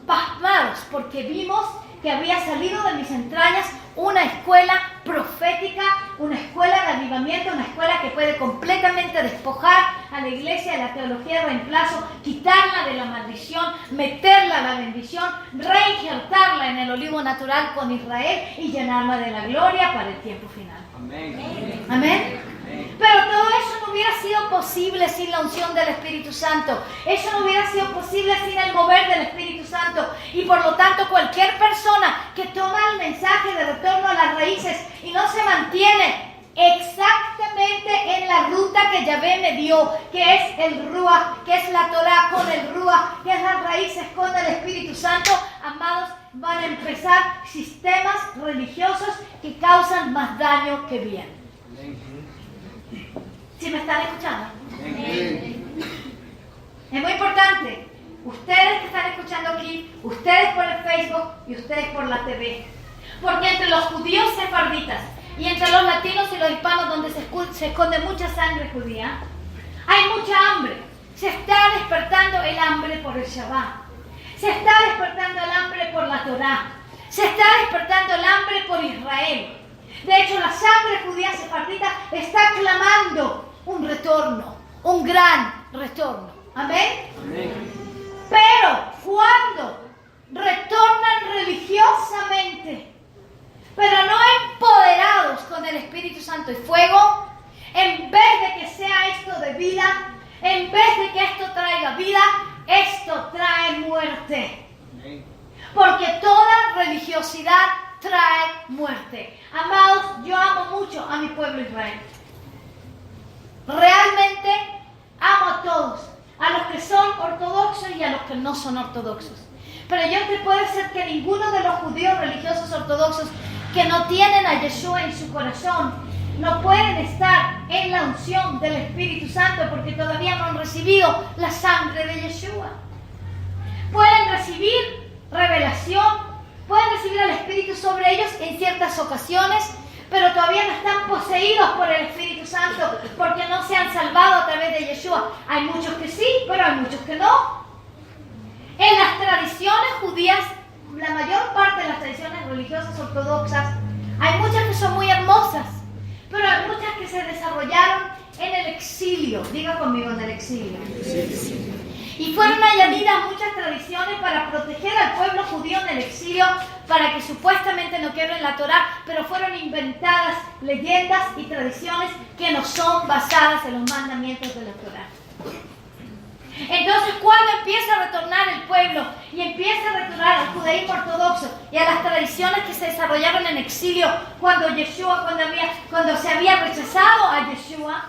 pasmados porque vimos que había salido de mis entrañas una escuela profética, una escuela de avivamiento, una escuela que puede completamente despojar a la iglesia de la teología de reemplazo, quitarla de la maldición, meterla a la bendición, reinjertarla en el olivo natural con Israel y llenarla de la gloria para el tiempo final. Amén. Amén. Pero todo eso no hubiera sido posible sin la unción del Espíritu Santo. Eso no hubiera sido posible sin el mover del Espíritu Santo. Y por lo tanto, cualquier persona que toma el mensaje de retorno a las raíces y no se mantiene exactamente en la ruta que Yahvé me dio, que es el Ruach, que es la Torah con el Ruach, que es las raíces con el Espíritu Santo, amados, van a empezar sistemas religiosos que causan más daño que bien. ¿Sí me están escuchando? Es muy importante. Ustedes que están escuchando aquí, ustedes por el Facebook y ustedes por la TV. Porque entre los judíos sefarditas y entre los latinos y los hispanos, donde se esconde mucha sangre judía, hay mucha hambre. Se está despertando el hambre por el Shabbat. Se está despertando el hambre por la Torah. Se está despertando el hambre por Israel. De hecho, la sangre judía sefardita está clamando un retorno, un gran retorno. ¿Amén? Amén. Pero cuando retornan religiosamente, pero no empoderados con el Espíritu Santo y fuego, en vez de que sea esto de vida, en vez de que esto traiga vida, esto trae muerte. Porque toda religiosidad trae muerte. Amados, yo amo mucho a mi pueblo Israel. Realmente amo a todos, a los que son ortodoxos y a los que no son ortodoxos. Pero yo te puedo decir que ninguno de los judíos religiosos ortodoxos que no tienen a Yeshua en su corazón no pueden estar en la unción del Espíritu Santo porque todavía no han recibido la sangre de Yeshua. Pueden recibir revelación, pueden recibir al Espíritu sobre ellos en ciertas ocasiones, pero todavía no están poseídos por el Espíritu Santo porque no se han salvado a través de Yeshua. Hay muchos que sí, pero hay muchos que no. En las tradiciones judías, la mayor parte de las tradiciones religiosas ortodoxas, hay muchas que son muy hermosas, pero hay muchas que se desarrollaron en el exilio. Diga conmigo, en el exilio. Sí. Y fueron añadidas muchas tradiciones para proteger al pueblo judío en el exilio, para que supuestamente no quiebren la Torá, pero fueron inventadas leyendas y tradiciones que no son basadas en los mandamientos de la Torá. Entonces, cuando empieza a retornar el pueblo y empieza a retornar al judaísmo ortodoxo y a las tradiciones que se desarrollaron en exilio, cuando se había rechazado a Yeshua,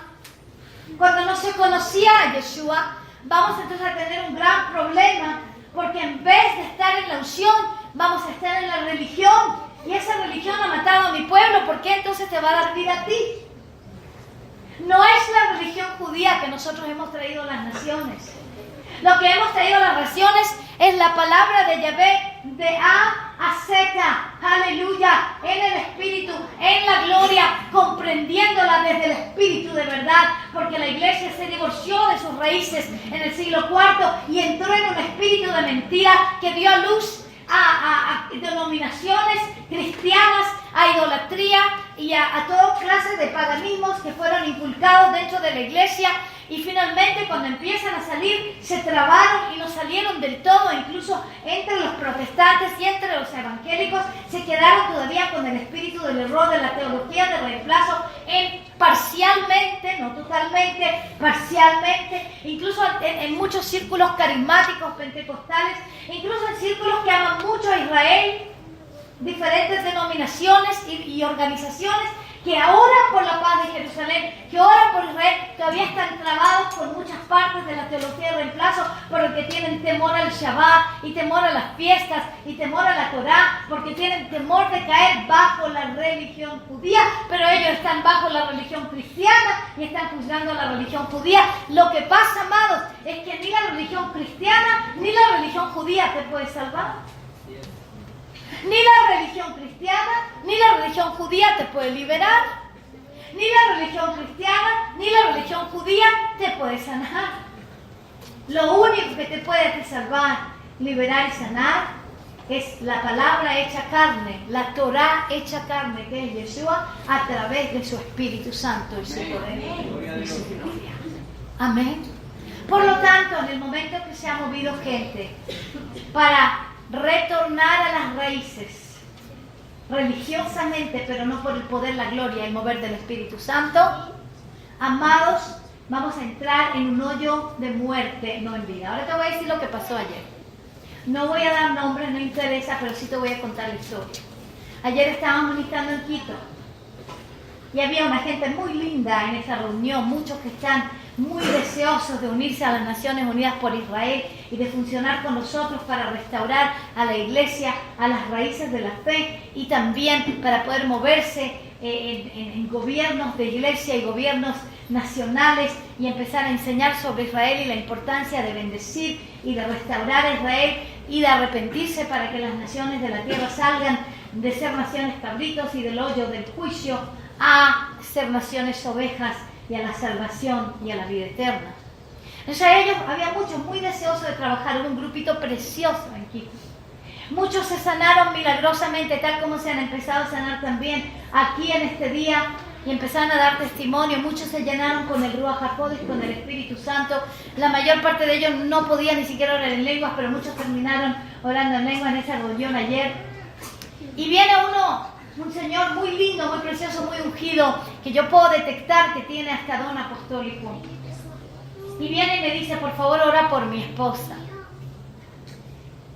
cuando no se conocía a Yeshua, vamos entonces a tener un gran problema, porque en vez de estar en la unción, vamos a estar en la religión. Y esa religión ha matado a mi pueblo, ¿por qué entonces te va a dar vida a ti? No es la religión judía que nosotros hemos traído a las naciones. Lo que hemos traído a las naciones es la palabra de Yahvé de A a Z, aleluya, en el Espíritu, en la gloria, comprendiéndola desde el Espíritu de verdad, porque la iglesia se divorció de sus raíces en el siglo IV y entró en un espíritu de mentira que dio a luz a denominaciones cristianas, a idolatría y a toda clase de paganismos que fueron inculcados dentro de la iglesia. Y finalmente, cuando empiezan a salir, se trabaron y no salieron del todo. Incluso entre los protestantes y entre los evangélicos se quedaron todavía con el espíritu del error de la teología de reemplazo, parcialmente, no totalmente, parcialmente. Incluso en muchos círculos carismáticos pentecostales, incluso en círculos que aman mucho a Israel, diferentes denominaciones y organizaciones que oran por la paz de Jerusalén, que oran por Israel, todavía están trabados por muchas partes de la teología de reemplazo, porque tienen temor al Shabbat y temor a las fiestas y temor a la Torá, porque tienen temor de caer bajo la religión judía, pero ellos están bajo la religión cristiana y están juzgando la religión judía. Lo que pasa, amados, es que ni la religión cristiana ni la religión judía te puede salvar. Ni la religión cristiana ni la religión judía te puede liberar. Ni la religión cristiana ni la religión judía te puede sanar. Lo único que te puede salvar, liberar y sanar es la palabra hecha carne, la Torá hecha carne, que es Yeshua, a través de su Espíritu Santo y su poder y su gloria. Amén. Por lo tanto, en el momento que se ha movido gente para retornar a las raíces, religiosamente, pero no por el poder, la gloria, el mover del Espíritu Santo, amados, vamos a entrar en un hoyo de muerte, no en vida. Ahora te voy a decir lo que pasó ayer. No voy a dar nombres, no interesa, pero sí te voy a contar la historia. Ayer estábamos ministrando en Quito y había una gente muy linda en esa reunión, muchos que están muy deseosos de unirse a las Naciones Unidas por Israel y de funcionar con nosotros para restaurar a la iglesia, a las raíces de la fe y también para poder moverse en gobiernos de iglesia y gobiernos nacionales y empezar a enseñar sobre Israel y la importancia de bendecir y de restaurar a Israel y de arrepentirse para que las naciones de la tierra salgan de ser naciones cabritos y del hoyo del juicio a ser naciones ovejas y a la salvación y a la vida eterna. Entonces ellos, había muchos muy deseosos de trabajar, un grupito precioso en Quito. Muchos se sanaron milagrosamente, tal como se han empezado a sanar también aquí en este día, y empezaron a dar testimonio. Muchos se llenaron con el Ruach HaKodesh, con el Espíritu Santo. La mayor parte de ellos no podían ni siquiera orar en lenguas, pero muchos terminaron orando en lenguas en esa reunión ayer. Y viene un señor muy lindo, muy precioso, muy ungido, que yo puedo detectar que tiene hasta don apostólico. Y viene y me dice, por favor, ora por mi esposa.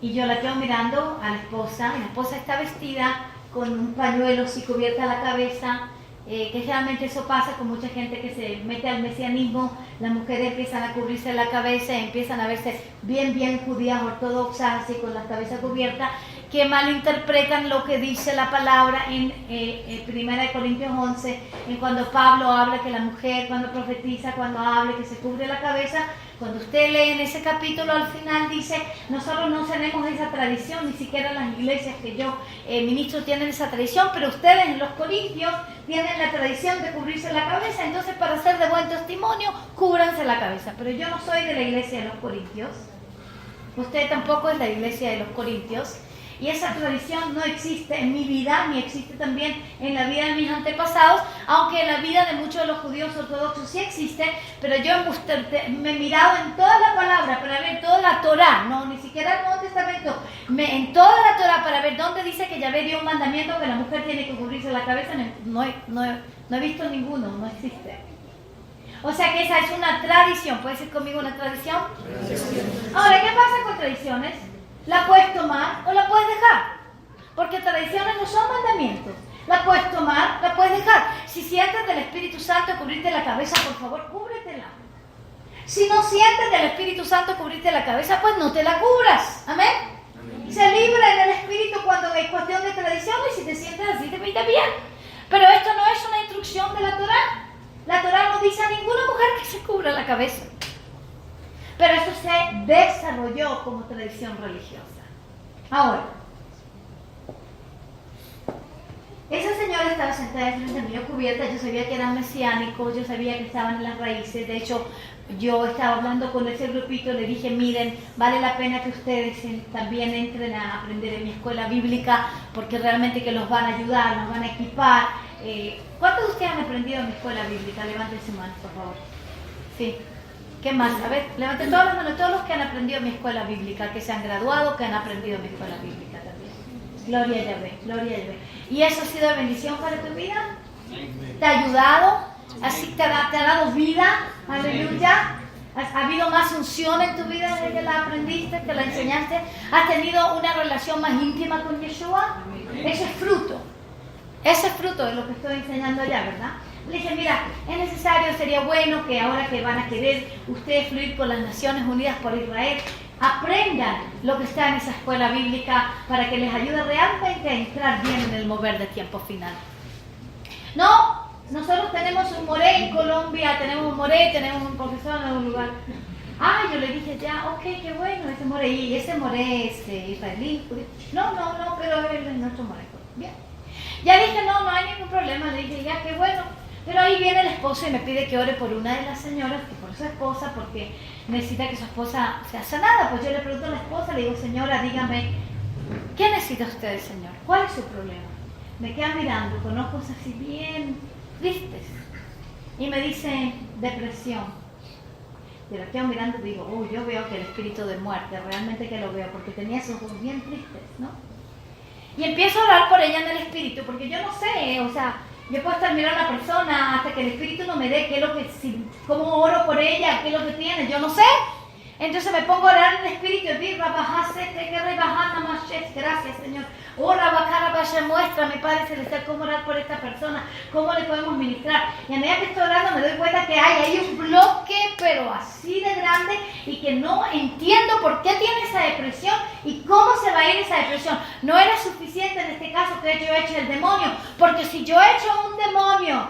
Y yo la quedo mirando a la esposa, y la esposa está vestida con un pañuelo así cubierta la cabeza, que generalmente eso pasa con mucha gente que se mete al mesianismo. Las mujeres empiezan a cubrirse la cabeza, empiezan a verse bien judías, ortodoxas, así con la cabeza cubierta, que malinterpretan lo que dice la palabra en 1 Corintios 11, en cuando Pablo habla que la mujer cuando profetiza, cuando habla que se cubre la cabeza. Cuando usted lee en ese capítulo al final dice, nosotros no tenemos esa tradición, ni siquiera las iglesias que yo ministro tienen esa tradición, pero ustedes en los Corintios tienen la tradición de cubrirse la cabeza, entonces para ser de buen testimonio, cúbranse la cabeza. Pero yo no soy de la iglesia de los Corintios, usted tampoco es la iglesia de los Corintios, y esa tradición no existe en mi vida, ni existe también en la vida de mis antepasados, aunque en la vida de muchos de los judíos ortodoxos sí existe, pero yo me he mirado en toda la palabra para ver toda la Torá, no, ni siquiera el Nuevo Testamento, en toda la Torá para ver dónde dice que Yahvé dio un mandamiento que la mujer tiene que cubrirse la cabeza. No he visto ninguno, no existe. O sea que esa es una tradición. ¿Puedes decir conmigo una tradición? Ahora, ¿qué pasa con tradiciones? La puedes tomar o la puedes dejar, porque tradiciones no son mandamientos. La puedes tomar, la puedes dejar. Si sientes del Espíritu Santo cubrirte la cabeza, por favor, cúbretela. Si no sientes del Espíritu Santo cubrirte la cabeza, pues no te la cubras. Amén. Se libra en el Espíritu cuando es cuestión de tradiciones, y si te sientes así, te pinta bien. Pero esto no es una instrucción de la Torá. La Torá no dice a ninguna mujer que se cubra la cabeza. Pero eso se desarrolló como tradición religiosa. Ahora, esa señora estaba sentada frente a mí, cubierta. Yo sabía que eran mesiánicos, yo sabía que estaban en las raíces. De hecho, yo estaba hablando con ese grupito, le dije, miren, vale la pena que ustedes también entren a aprender en mi escuela bíblica, porque realmente que los van a ayudar, los van a equipar. ¿Cuántos de ustedes han aprendido en mi escuela bíblica? Levanten su mano, por favor. Sí. ¿Qué más? A ver, levanten todas las manos, todos los que han aprendido en mi escuela bíblica, que se han graduado, que han aprendido en mi escuela bíblica también. Gloria a Yahvé, gloria a Yahvé. ¿Y eso ha sido de bendición para tu vida? ¿Te ha ayudado? ¿Así te ha dado vida? Aleluya. ¿Ha habido más unción en tu vida desde que la aprendiste, que la enseñaste? ¿Has tenido una relación más íntima con Yeshua? Eso es fruto. Ese es fruto de lo que estoy enseñando allá, ¿verdad? Le dije, mira, es necesario, sería bueno que ahora que van a querer ustedes fluir con las Naciones Unidas por Israel, aprendan lo que está en esa escuela bíblica para que les ayude realmente a entrar bien en el mover de tiempo final. No, nosotros tenemos un moré en Colombia, tenemos un moré, tenemos un profesor en un lugar. Ah, yo le dije ya, ok, qué bueno, ese moré, y ese moré es israelí. No, pero él es nuestro moré. Bien. Ya dije, no hay ningún problema, le dije, ya, qué bueno. Pero ahí viene el esposo y me pide que ore por una de las señoras, que por su esposa, porque necesita que su esposa sea sanada. Pues yo le pregunto a la esposa, le digo, señora, dígame, ¿qué necesita usted, señor? ¿Cuál es su problema? Me queda mirando, con ojos así bien tristes. Y me dice, depresión. Yo la quedo mirando y digo, yo veo que el espíritu de muerte, realmente que lo veo, porque tenía esos ojos bien tristes, ¿no? Y empiezo a orar por ella en el espíritu, porque yo no sé, o sea, yo puedo estar mirando a una persona hasta que el espíritu no me dé qué es lo que, cómo oro por ella, qué es lo que tiene, yo no sé. Entonces me pongo a orar en el espíritu y gracias, Señor. Muéstrame, Padre Celestial, cómo orar por esta persona, cómo le podemos ministrar. Y a medida que estoy orando me doy cuenta que hay un bloque, pero así de grande, y que no entiendo por qué tiene esa depresión y cómo se va a ir esa depresión. No era suficiente en este caso que yo eche el demonio, porque si yo echo un demonio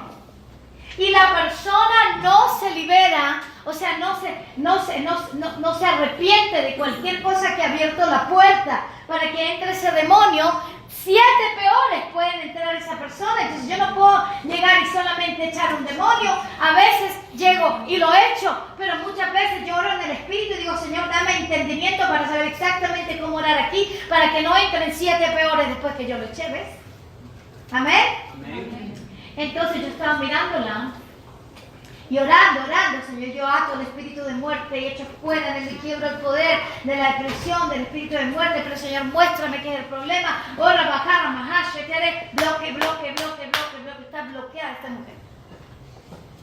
y la persona no se libera, o sea, no se arrepiente de cualquier cosa que ha abierto la puerta para que entre ese demonio, 7 peores pueden entrar esa persona. Entonces yo no puedo llegar y solamente echar un demonio. A veces llego y lo echo, pero muchas veces yo oro en el espíritu y digo, Señor, dame entendimiento para saber exactamente cómo orar aquí, para que no entren 7 peores después que yo lo eché, ¿ves? ¿Amén? Amén. Entonces yo estaba mirándola y orando, Señor, yo ato el espíritu de muerte y echo fuera del quiebro el poder de la depresión, del espíritu de muerte, pero Señor, muéstrame qué es el problema. Ora, bajar, mahash, bloque, está bloqueada esta mujer.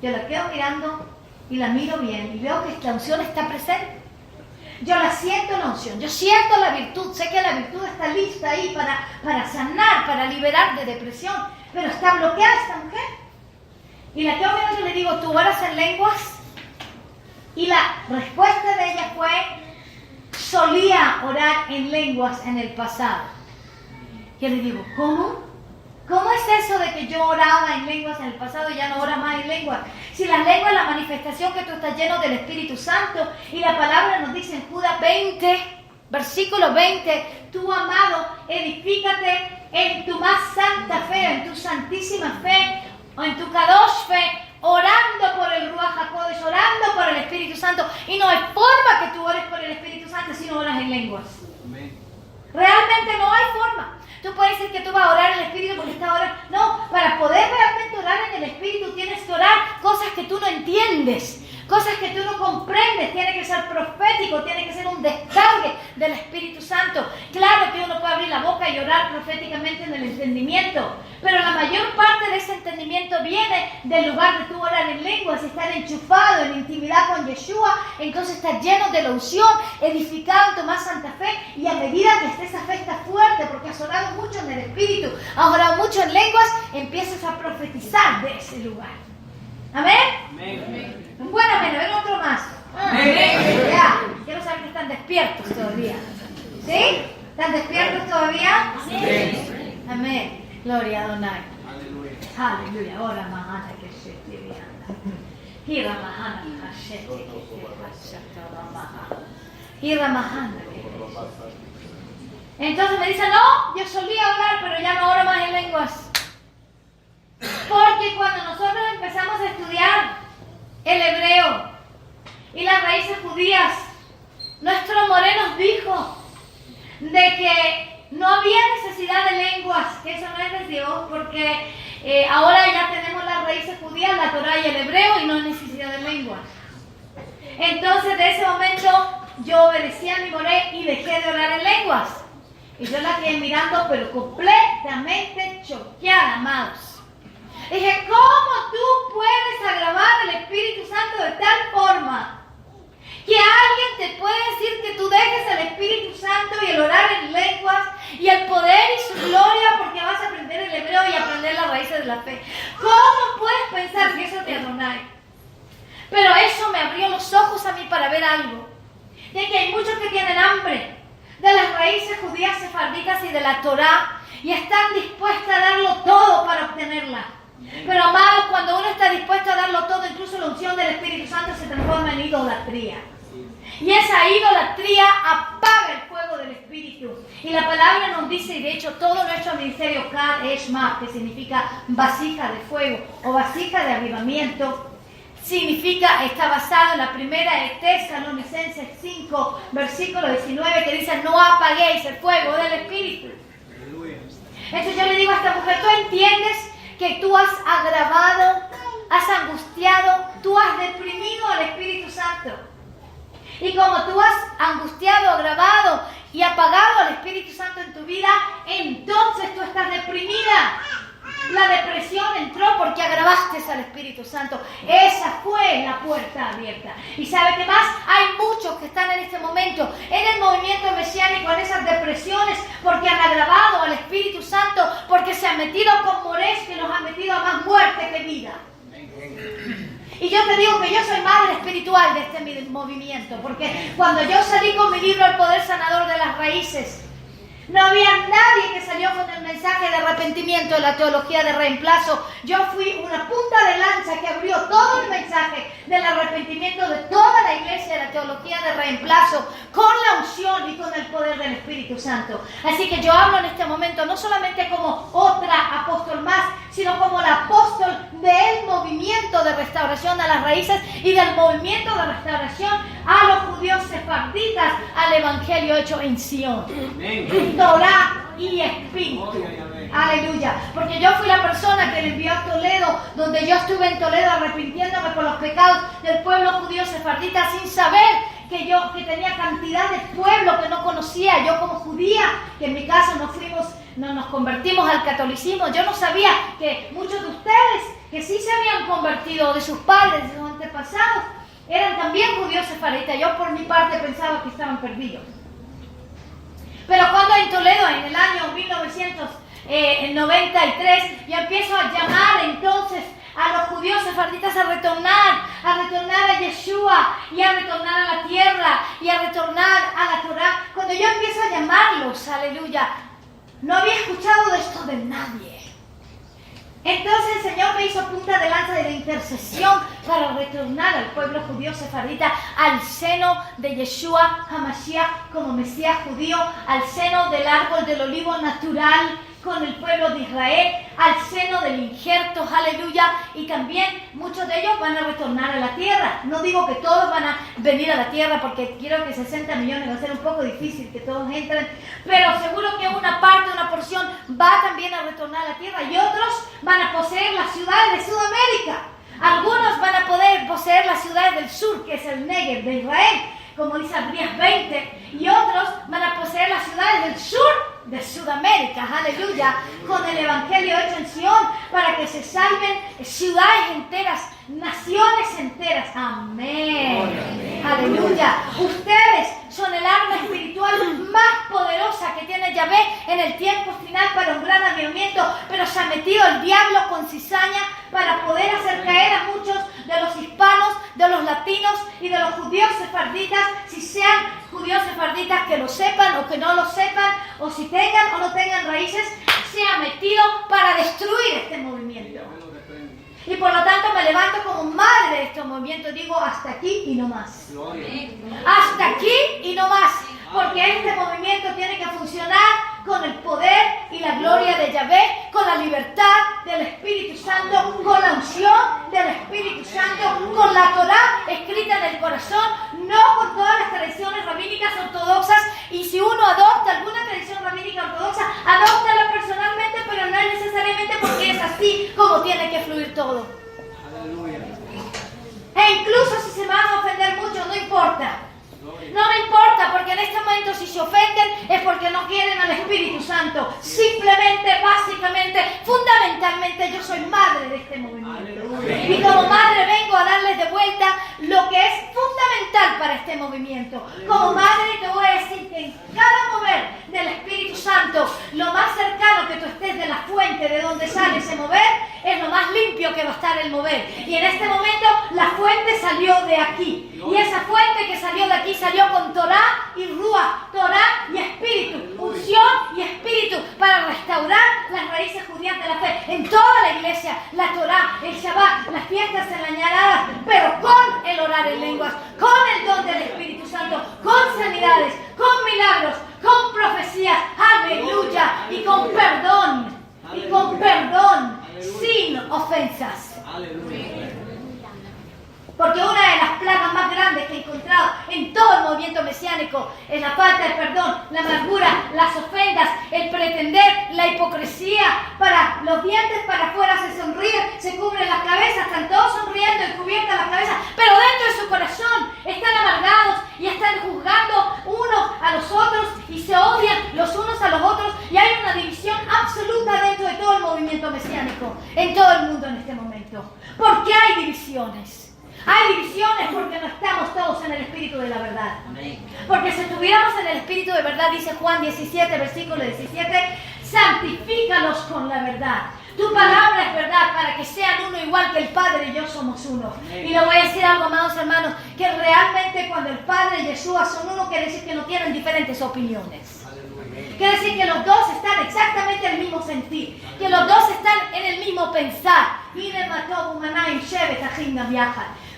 Yo la quedo mirando y la miro bien y veo que esta unción está presente. Yo la siento la unción, yo siento la virtud, sé que la virtud está lista ahí para sanar, para liberar de depresión, pero está bloqueada esta mujer. Y la quedo mirando y le digo, ¿tú oras en lenguas? Y la respuesta de ella fue, solía orar en lenguas en el pasado. Y le digo, ¿cómo? ¿Cómo es eso de que yo oraba en lenguas en el pasado y ya no ora más en lenguas? Si las lenguas es la manifestación que tú estás lleno del Espíritu Santo, y la palabra nos dice en Judas 20, versículo 20, tú, amado, edifícate en tu más santa fe, en tu santísima fe, o en tu Kadosh fe, orando por el Ruach HaKodesh, orando por el Espíritu Santo. Y no hay forma que tú ores por el Espíritu Santo si no oras en lenguas. Amén. Realmente no hay forma. Tú puedes decir que tú vas a orar en el Espíritu porque estás orando. No, para poder realmente orar en el Espíritu tienes que orar cosas que tú no entiendes, cosas que tú no comprendes. Tiene que ser profético, tiene que ser un descargue del Espíritu Santo. Claro que uno puede abrir la boca y orar proféticamente en el entendimiento, pero la mayor parte de ese entendimiento viene del lugar de tú orar en lenguas, estar enchufado en intimidad con Yeshua. Entonces estás lleno de la unción, edificado en tu más santa fe, y a medida que esa fe está fuerte porque has orado mucho en el Espíritu, has orado mucho en lenguas, empiezas a profetizar de ese lugar. ¿Amén? Amén. Un buen amén, a ver otro más. Amén. Ya, quiero saber que están despiertos todavía. ¿Sí? ¿Están despiertos todavía? Sí. Amén. Gloria a Adonai. Aleluya. Ahora mahana que se te vianda. Hira mahana que se te Hira mahana que. Entonces me dice, no, yo solía orar, pero ya no oro más en lenguas. Porque cuando nosotros empezamos a estudiar el hebreo y las raíces judías, nuestro moré nos dijo de que no había necesidad de lenguas, que eso no es de Dios, porque ahora ya tenemos las raíces judías, la Torah y el hebreo, y no hay necesidad de lenguas. Entonces, de ese momento, yo obedecí a mi moré y dejé de orar en lenguas. Y yo la quedé mirando, pero completamente choqueada, amados. Dije, ¿cómo tú puedes agravar el Espíritu Santo de tal forma que alguien te puede decir que tú dejes el Espíritu Santo y el orar en lenguas y el poder y su gloria, porque vas a aprender el hebreo y aprender tener las raíces de la fe. ¿Cómo puedes pensar que eso te Adonai? Pero eso me abrió los ojos a mí para ver algo. De que hay muchos que tienen hambre de las raíces judías sefarditas y de la Torá y están dispuestos a darlo todo para obtenerla. Pero amados, cuando uno está dispuesto a darlo todo, incluso la unción del Espíritu Santo se transforma en idolatría. Y esa idolatría apaga el fuego del Espíritu. Y la palabra nos dice, y de hecho todo nuestro ministerio Kad Eshma, que significa vasija de fuego o vasija de avivamiento, está basado en la primera de Tesalonicenses 5, versículo 19, que dice: no apaguéis el fuego del Espíritu. Entonces yo le digo a esta mujer: ¿tú entiendes que tú has agravado, has angustiado, tú has deprimido al Espíritu Santo? Y como tú has angustiado, agravado y apagado al Espíritu Santo en tu vida, entonces tú estás deprimida. La depresión entró porque agravaste al Espíritu Santo. Esa fue la puerta abierta. ¿Y sabe qué más? Hay muchos que están en este momento en el movimiento mesiánico en esas depresiones porque han agravado al Espíritu Santo, porque se han metido con Morés, que los ha metido a más muerte que vida. Y yo te digo que yo soy madre espiritual de este movimiento, porque cuando yo salí con mi libro El Poder Sanador de las Raíces, no había nadie que salió con el mensaje de arrepentimiento de la teología de reemplazo. Yo fui una punta de lanza que abrió todo el mensaje del arrepentimiento de toda la iglesia de la teología de reemplazo, con la unción y con el poder del Espíritu Santo. Así que yo hablo en este momento no solamente como otra apóstol más, sino como la apóstol del movimiento de restauración a las raíces y del movimiento de restauración a los judíos sefarditas, al evangelio hecho en Sion. Torá y Espíritu. Aleluya. Porque yo fui la persona que le envió a Toledo, donde yo estuve en Toledo arrepintiéndome por los pecados del pueblo judío sefardita, sin saber que tenía cantidad de pueblo que no conocía. Yo como judía, que en mi caso no nos convertimos al catolicismo, yo no sabía que muchos de ustedes que sí se habían convertido, de sus padres, de sus antepasados, eran también judíos sefarditas. Yo por mi parte pensaba que estaban perdidos. Pero cuando en Toledo, en el año 1993, yo empiezo a llamar entonces a los judíos sefarditas a retornar a Yeshua y a retornar a la tierra y a retornar a la Torá. Cuando yo empiezo a llamarlos, aleluya, no había escuchado de esto de nadie. Entonces el Señor me hizo punta de lanza de la intercesión para retornar al pueblo judío sefardita al seno de Yeshua HaMashiach como Mesías judío, al seno del árbol del olivo natural con el pueblo de Israel, al seno del injerto, aleluya, y también muchos de ellos van a retornar a la tierra. No digo que todos van a venir a la tierra porque quiero que 60 millones va a ser un poco difícil que todos entren, pero seguro que una parte, una porción va también a retornar a la tierra y otros van a poseer las ciudades de Sudamérica. Algunos van a poder poseer las ciudades del sur, que es el Negev de Israel, como dice Abdías 20, y otros van a poseer las ciudades del sur de Sudamérica, aleluya, con el evangelio hecho en Sion, para que se salven ciudades enteras, naciones enteras, amén, aleluya. Ustedes son el arma espiritual más poderosa que tiene Yahvé en el tiempo final para un gran avivamiento, pero se ha metido el diablo con cizaña para poder hacer caer a muchos de los hispanos, de los latinos y de los judíos sefarditas, si sean judíos sefarditas que lo sepan o que no lo sepan, o si tengan o no tengan raíces, se ha metido para destruir este movimiento. Y por lo tanto me levanto como madre de este movimiento, digo hasta aquí y no más. Hasta aquí y no más, porque este movimiento tiene que funcionar con el poder y la gloria de Yahvé, con la libertad del Espíritu Santo, con la unción del Espíritu Santo, con la Torá escrita en el corazón, no con todas las tradiciones rabínicas ortodoxas. Y si uno adopta alguna tradición rabínica ortodoxa, adóptala personalmente, pero no es necesariamente porque es así como tiene que fluir todo. E incluso si se van a ofender mucho, no importa. No me importa, porque en este momento si se ofenden es porque no quieren al Espíritu Santo. Simplemente, básicamente, fundamentalmente, yo soy madre de este movimiento. Y como madre vengo a darles de vuelta lo que es fundamental para este movimiento. Como madre te voy a decir que en cada mover del Espíritu Santo, lo más cercano que tú estés de la fuente de donde sale ese salió de aquí. Y esa fuente que salió de aquí salió con Torah y Ruach, Torah y espíritu, unción y espíritu para restaurar las raíces judías de la fe. En toda la iglesia, la Torah, el Shabbat, las fiestas señaladas, pero con el orar en lenguas, con el don del Espíritu Santo, con sanidades, con milagros, con profecías, aleluya, y con perdón, sin ofensas. Porque una de las plagas más grandes que he encontrado en todo el movimiento mesiánico es la falta de perdón, la amargura, las ofensas, el pretender, la hipocresía. Para los dientes para afuera se sonríen, se cubren las cabezas, están todos sonriendo y cubiertas las cabezas, pero dentro de su corazón están amargados y están juzgando unos a los otros y se odian los unos a los otros, y hay una división absoluta dentro de todo el movimiento mesiánico, en todo el mundo en este momento. ¿Por qué hay divisiones? Hay divisiones porque no estamos todos en el espíritu de la verdad. Porque si estuviéramos en el espíritu de verdad, dice Juan 17, versículo 17, santifícalos con la verdad. Tu palabra es verdad para que sean uno igual que el Padre y yo somos uno. Y le voy a decir algo, amados hermanos, que realmente cuando el Padre y Yeshua son uno, quiere decir que no tienen diferentes opiniones. Quiere decir que los dos están exactamente en el mismo sentir, que los dos están en el mismo pensar.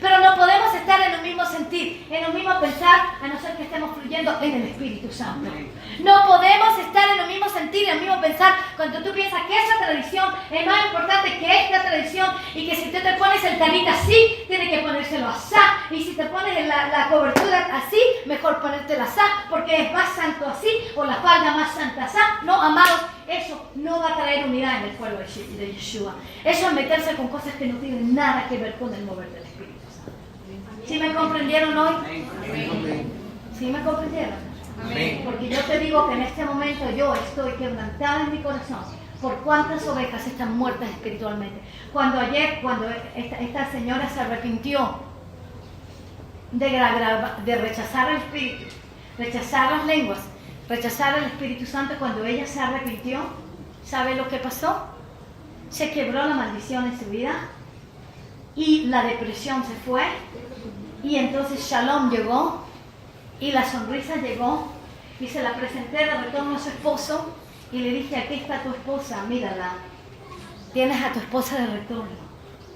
Pero no podemos estar en el mismo sentir, en el mismo pensar, a no ser que estemos fluyendo en el Espíritu Santo. No podemos estar en el mismo sentir, en el mismo pensar, cuando tú piensas que esa tradición es más importante que esta tradición, y que si tú te pones el talit así, tienes que ponérselo así, y si te pones la cobertura así, mejor ponértela así, porque es más santo así, o la falda más santa así. No, amados, eso no va a traer unidad en el pueblo de Yeshua. Eso es meterse con cosas que no tienen nada que ver con el mover del Espíritu Santo. ¿Sí me comprendieron hoy? ¿Sí me comprendieron? Amén. Porque yo te digo que en este momento yo estoy quebrantada en mi corazón por cuántas ovejas están muertas espiritualmente. Cuando esta señora se arrepintió de rechazar el Espíritu, rechazar las lenguas, rechazar el Espíritu Santo, cuando ella se arrepintió, ¿sabe lo que pasó? Se quebró la maldición en su vida y la depresión se fue, y entonces Shalom llegó y la sonrisa llegó, y se la presenté de retorno a su esposo y le dije: aquí está tu esposa, mírala, tienes a tu esposa de retorno,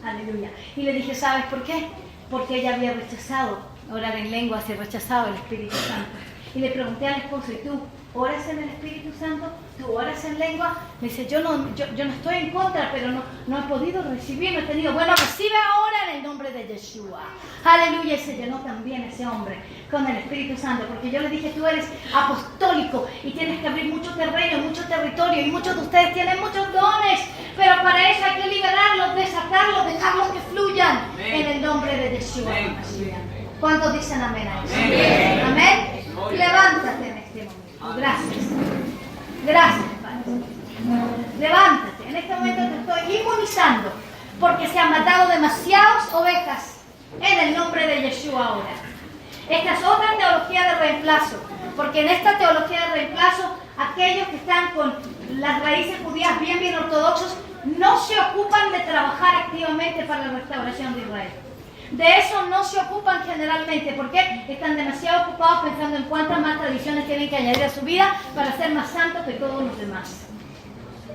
aleluya. Y le dije: ¿sabes por qué? Porque ella había rechazado orar en lenguas y rechazado el Espíritu Santo. Y le pregunté al esposo: ¿y tú oras en el Espíritu Santo? ¿Tú oras en lengua? Me dice: yo no estoy en contra, pero no he podido recibir, no he tenido. Bueno, recibe ahora en el nombre de Yeshua. Aleluya. Y se llenó también ese hombre con el Espíritu Santo, porque yo le dije: tú eres apostólico y tienes que abrir mucho terreno, mucho territorio, y muchos de ustedes tienen muchos dones, pero para eso hay que liberarlos, desatarlos, dejarlos que fluyan en el nombre de Yeshua. ¿Cuántos dicen amén a eso? Amén. ¿Amén? Levántate en este momento. Gracias. Gracias, Padre. Levántate. En este momento te estoy inmunizando, porque se han matado demasiadas ovejas en el nombre de Yeshua ahora. Esta es otra teología de reemplazo, porque en esta teología de reemplazo, aquellos que están con las raíces judías bien ortodoxos no se ocupan de trabajar activamente para la restauración de Israel. De eso no se ocupan generalmente, porque están demasiado ocupados pensando en cuántas más tradiciones tienen que añadir a su vida para ser más santos que todos los demás.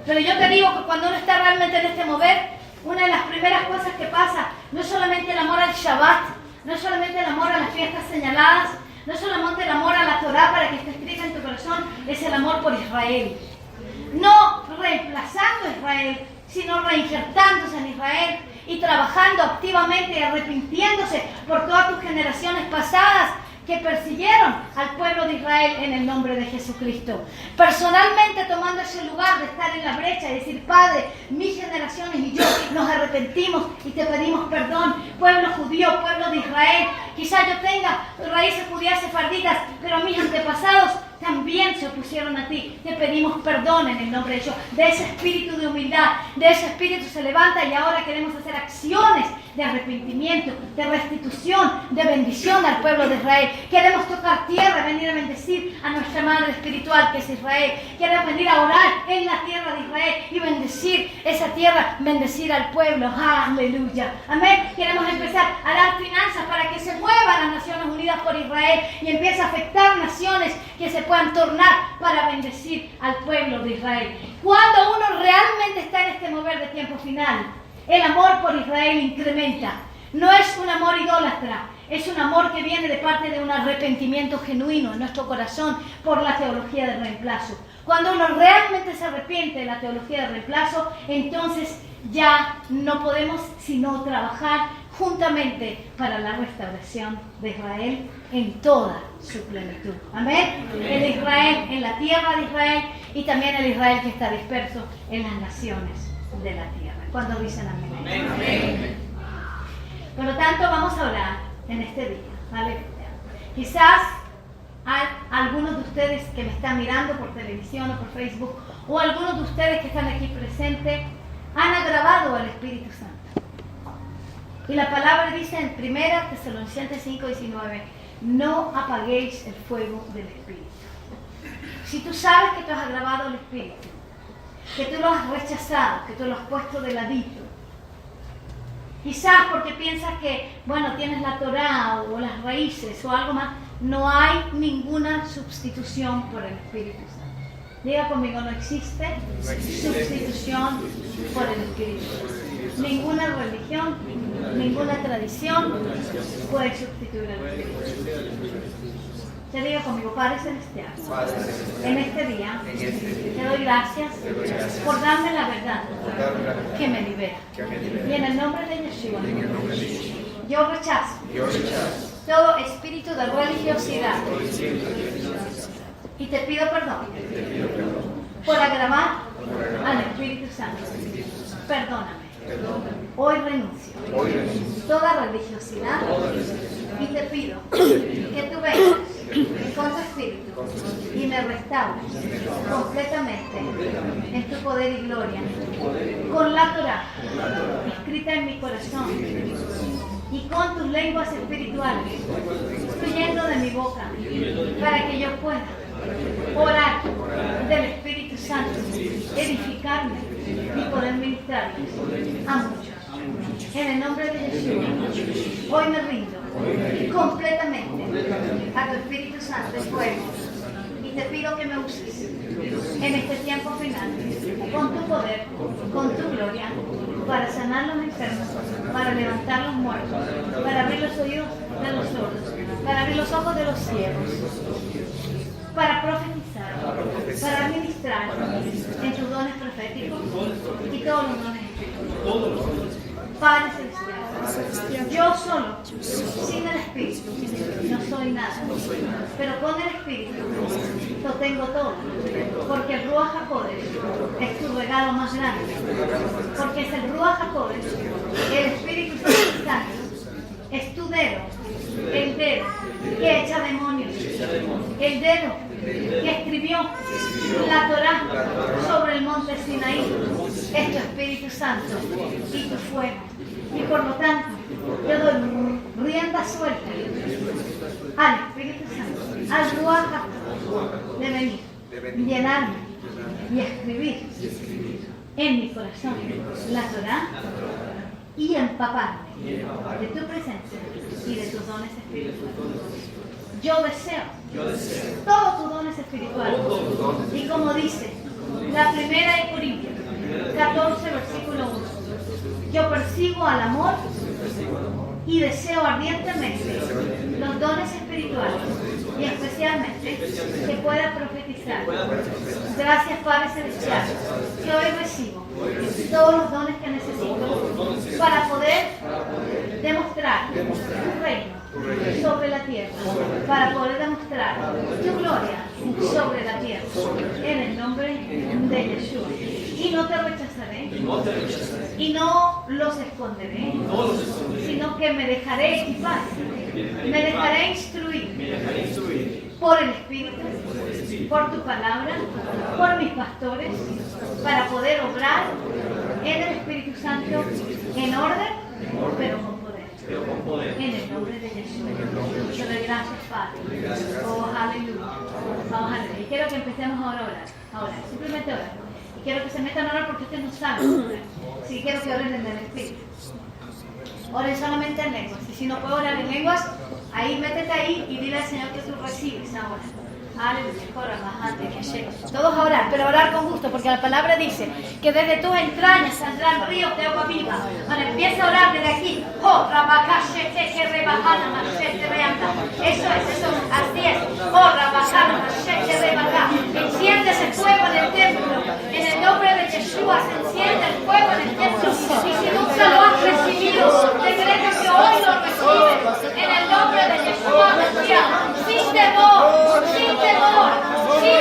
Pero yo te digo que cuando uno está realmente en este mover, una de las primeras cosas que pasa no es solamente el amor al Shabbat, no es solamente el amor a las fiestas señaladas, no es solamente el amor a la Torah para que esté escrita en tu corazón, es el amor por Israel. No reemplazando a Israel, sino reinsertándose en Israel y trabajando activamente y arrepintiéndose por todas tus generaciones pasadas que persiguieron al pueblo de Israel en el nombre de Jesucristo. Personalmente tomando ese lugar de estar en la brecha y decir: Padre, mis generaciones y yo nos arrepentimos y te pedimos perdón. Pueblo judío, pueblo de Israel, quizá yo tenga raíces judías sefarditas, pero mis antepasados también se opusieron a ti. Te pedimos perdón en el nombre de Dios. De ese espíritu de humildad, de ese espíritu se levanta, y ahora queremos hacer acciones de arrepentimiento, de restitución, de bendición al pueblo de Israel. Queremos tocar tierra, venir a bendecir a nuestra madre espiritual que es Israel. Queremos venir a orar en la tierra de Israel y bendecir esa tierra, bendecir al pueblo. Aleluya. Amén. Queremos empezar a dar finanzas para que por Israel y empieza a afectar naciones que se puedan tornar para bendecir al pueblo de Israel. Cuando uno realmente está en este mover de tiempo final, el amor por Israel incrementa. No es un amor idólatra, es un amor que viene de parte de un arrepentimiento genuino en nuestro corazón por la teología del reemplazo. Cuando uno realmente se arrepiente de la teología del reemplazo, entonces ya no podemos sino trabajar juntamente para la restauración de Israel en toda su plenitud. Amén. El Israel en la tierra de Israel y también el Israel que está disperso en las naciones de la tierra. Cuando dicen amén. Amén. Amén. Por lo tanto, vamos a orar en este día. Aleluya. Quizás hay algunos de ustedes que me están mirando por televisión o por Facebook, o algunos de ustedes que están aquí presentes, han agravado al Espíritu Santo. Y la palabra dice en 1 Tesalonicenses 5:19, no apaguéis el fuego del Espíritu. Si tú sabes que tú has agravado al Espíritu, que tú lo has rechazado, que tú lo has puesto de ladito, quizás porque piensas que, bueno, tienes la Torá o las raíces o algo más, no hay ninguna sustitución por el Espíritu Santo. Diga conmigo, no existe sustitución por el Espíritu Santo. Ninguna religión, ninguna tradición puede sustituir al Espíritu Santo. Te diga conmigo, Padre Celestial, en este día te doy gracias por darme la verdad que me libera. Y en el nombre de Yeshua, yo rechazo todo espíritu de religiosidad y te pido perdón por agravar al Espíritu Santo. Perdóname. Hoy renuncio toda religiosidad y te pido que tú vengas con tu espíritu y me restaures completamente en tu poder y gloria, con la Torá escrita en mi corazón y con tus lenguas espirituales fluyendo de mi boca, para que yo pueda orar del Espíritu Santo, edificarme y poder ministrarles a muchos. En el nombre de Jesús, hoy me rindo completamente a tu Espíritu Santo y fuego, y te pido que me uses en este tiempo final con tu poder, con tu gloria, para sanar los enfermos, para levantar los muertos, para abrir los oídos de los sordos, para abrir los ojos de los ciegos, para profetizar, para administrar en tus dones proféticos y todos los dones espirituales. Padre Celestial, yo solo, sin el Espíritu, no soy nada, pero con el Espíritu lo tengo todo, porque el Ruach HaKodesh es tu regalo más grande, porque es el Ruach HaKodesh, el Espíritu Santo, es tu dedo, el dedo que echa demonios, el dedo que escribió la Torá sobre el monte Sinaí, es tu Espíritu Santo y tu fuego. Y por lo tanto, yo doy rienda suelta al Espíritu Santo, al Ruach HaKodesh, de venir, llenarme y escribir en mi corazón la Torá y empaparme de tu presencia y de tus dones espirituales. Yo deseo todos tus dones espirituales. Y como dice la primera de Corintios 14, versículo 1, yo persigo al amor y deseo ardientemente los dones espirituales y especialmente que pueda profetizar. Gracias, Padre Celestial, que hoy recibo todos los dones que necesito para poder demostrar tu reino sobre la tierra, para poder demostrar tu gloria sobre la tierra, en el nombre de Yeshua. Y no te rechazaré, y no los esconderé, sino que me dejaré equipar, me dejaré instruir por el Espíritu, por tu palabra, por mis pastores, para poder obrar en el Espíritu Santo en orden, pero con poder. En el nombre de Jesús. Te doy gracias, Padre. Oh, aleluya. Vamos a leer. Y quiero que empecemos ahora a orar. Ahora, simplemente orar. Y quiero que se metan a orar porque ustedes no saben orar. Sí, quiero que oren en el Espíritu. Oren solamente en lenguas. Y si no puedo orar en lenguas, ahí métete ahí y dile al Señor que tú recibes ahora. Aleluya, corra, bajante, que llegue. Todos a orar, pero a orar con gusto, porque la palabra dice que desde tus entrañas saldrán ríos de agua viva. Ahora empieza a orar desde aquí. Oh, rabacachete, que rebajana, machete, reanda. Eso es, así es. Oh, rabajana, machete, rebajá. Enciende ese fuego en el templo. En el nombre de Yeshua se enciende el fuego en el templo. Y si nunca lo has recibido, decreto que hoy lo recibes. En el nombre de Yeshua, sin temor, sin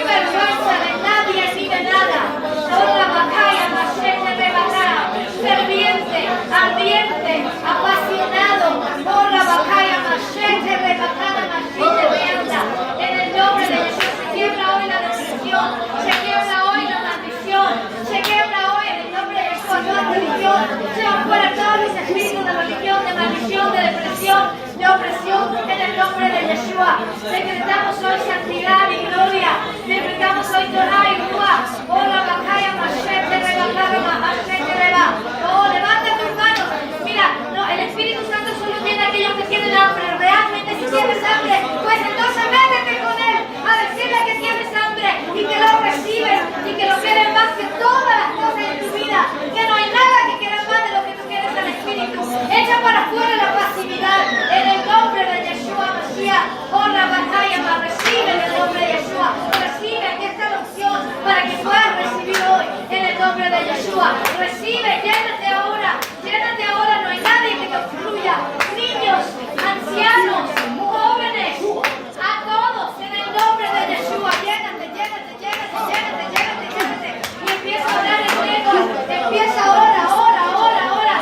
vergüenza de nadie ni de nada. Toda bacaya, machete, rebajá. Ferviente, ardiente, apasionado. Toda bacaya, machete, rebajá, machete, reanda. En el nombre de Jesús se quiebra hoy la depresión, se quiebra hoy la maldición, se quiebra hoy en el nombre de Jesús toda religión. Se van fuera todos los espíritus de religión, de maldición, de depresión, de opresión, en el nombre de Yeshua. Decretamos hoy santidad y gloria. Decretamos hoy Torah y Rúa. Oh, la bacaya, machete, rebajá, machete, rebajá. Oh, levanta tus manos. Mira, no, el Espíritu Santo solo tiene a aquellos que tienen hambre. Realmente, si tienes hambre, pues entonces métete con Él a decirle que tienes hambre y que lo recibes y que lo quieres más que todas las cosas en tu vida. Que no hay nada que quieras más de lo que tú quieres al Espíritu. Echa para afuera la pasividad en el nombre de Yeshua Mashiach. Oh, la batalla para recibe en el nombre de Yeshua. Recibe, aquí está la opción para que puedas recibir hoy en el nombre de Yeshua. Recibe, llénate ahora, no hay nadie que te obstruya. Niños, ancianos, jóvenes, a todos en el nombre de Yeshua. Llénate. Y empieza a orar en lenguas. Empieza ahora.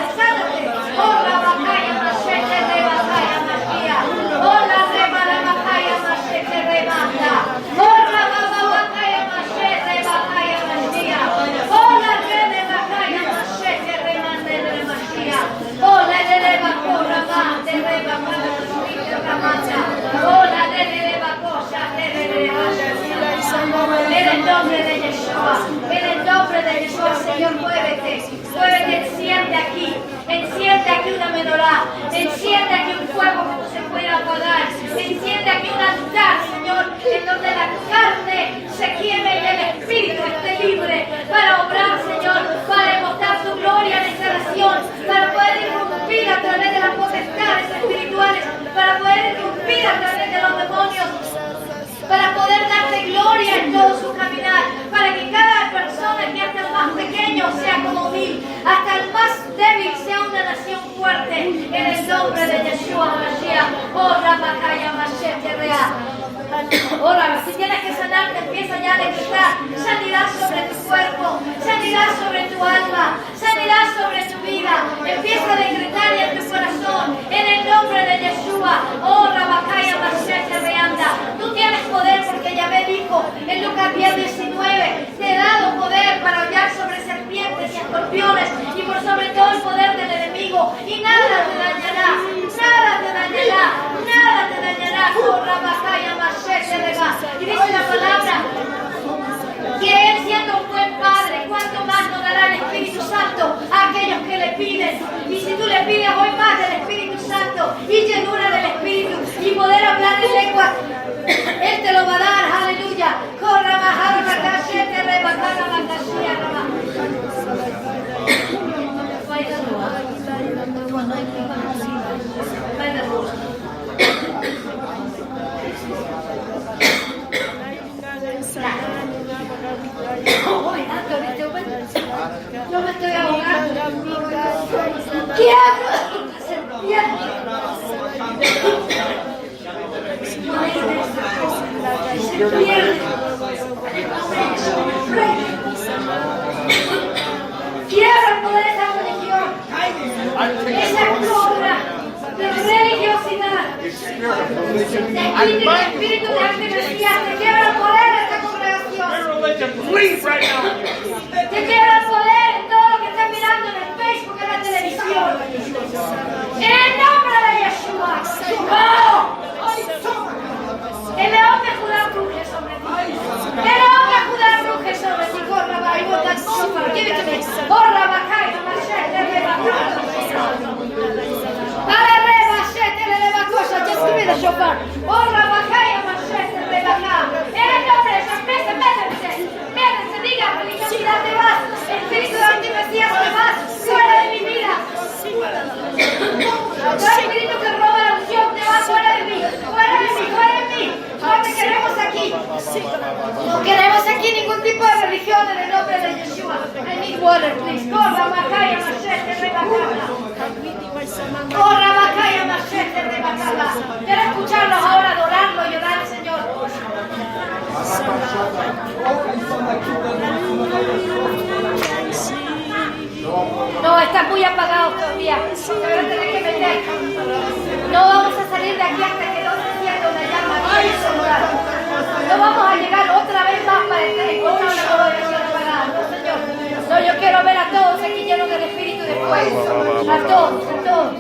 Desánate. Oh, la batalla, machete, rebajaya, machía. Oh, la rebala, bajaya, machete, rebanda. Oh, la bajaya, machete, bajaya, machía. Oh, la rebe, bajaya, machete, remande, remachía. Oh, la eleva, corra, mande, reba, ramanda. Oh, la eleva, cosa, en el nombre de Yeshua, Señor, muévete, enciende aquí una menorá, enciende aquí un fuego que no se pueda apagar, enciende aquí un altar, Señor, en donde la carne se quieme y el espíritu esté libre para obrar, Señor, para demostrar tu gloria en esta nación, para poder irrumpir a través de las potestades espirituales, para poder irrumpir a través de los demonios, para poder darte gloria en todo su caminar, para que cada persona, que hasta el más pequeño sea como mil, hasta el más débil sea una nación fuerte, en el nombre de Yeshua Mashiach. Oh, Rabakaya Machete Rea. Ora, si tienes que sanarte, empieza ya a decretar sanidad sobre tu cuerpo, sanidad sobre tu alma, sanidad sobre tu vida. Empieza a decretar ya en tu corazón, en el nombre de Yeshua. Oh, Rabakaya Machete Reanda. Tú tienes poder porque Yahvé dijo en Lucas 10:19, te he dado poder para hollar sobre serpientes y escorpiones y por sobre todo el poder del enemigo, y nada te dañará. Oh, Rabakaya Machete Rega. Y dice la palabra que Él, siendo un buen Padre, cuánto más nos dará el Espíritu Santo a aquellos que le piden. Y si tú le pides hoy más del Espíritu Santo y llenura del Espíritu y poder hablar en lengua, Él te lo va a dar. Aleluya. Corra, bajar, bacachete, rebajar, bacachía, yo me estoy ahogando. Quiebro serpiente. Se pierde. Quiebra el poder de esa religión, esa cobra de religiosidad. El espíritu de antimetría te quiebra el poder de esta congregación. Te quiebra el poder en todo lo que estás mirando en el Facebook, en la televisión. En el nombre de Yeshua. ¡Oh! El león de Judá ruge sobre ti. El león de Judá ruge sobre ti. Corra, va, y bota el shofar. Give it to me. Corra, va, cae, machete, reba, with the shofar. Oh, Rabakaya, Mashete, Rebaka. En el nombre de Jesús, métanse, diga, religiosidad te vas, espíritu de antimesías te vas, fuera de mi vida. Todo espíritu que roba la unción te va fuera de mí, fuera de mí, fuera de mí. No te queremos aquí. No queremos aquí ningún tipo de religión en el nombre de Yeshua. I need water, please. Corra, Rabakaya, Mashete, Rebaka. Corra, Rabakaya, Mashete, Rebaka. Quiero escucharlos ahora, adorarlo y orar al Señor. No, están muy apagados todavía. Me voy a tener que meter. No vamos a salir de aquí hasta que no se encienda una llama bien en su lugar. No vamos a llegar otra vez más para encontrar una congregación apagada. No, Señor. No, yo quiero ver a todos aquí llenos del espíritu de fuego. A todos, a todos.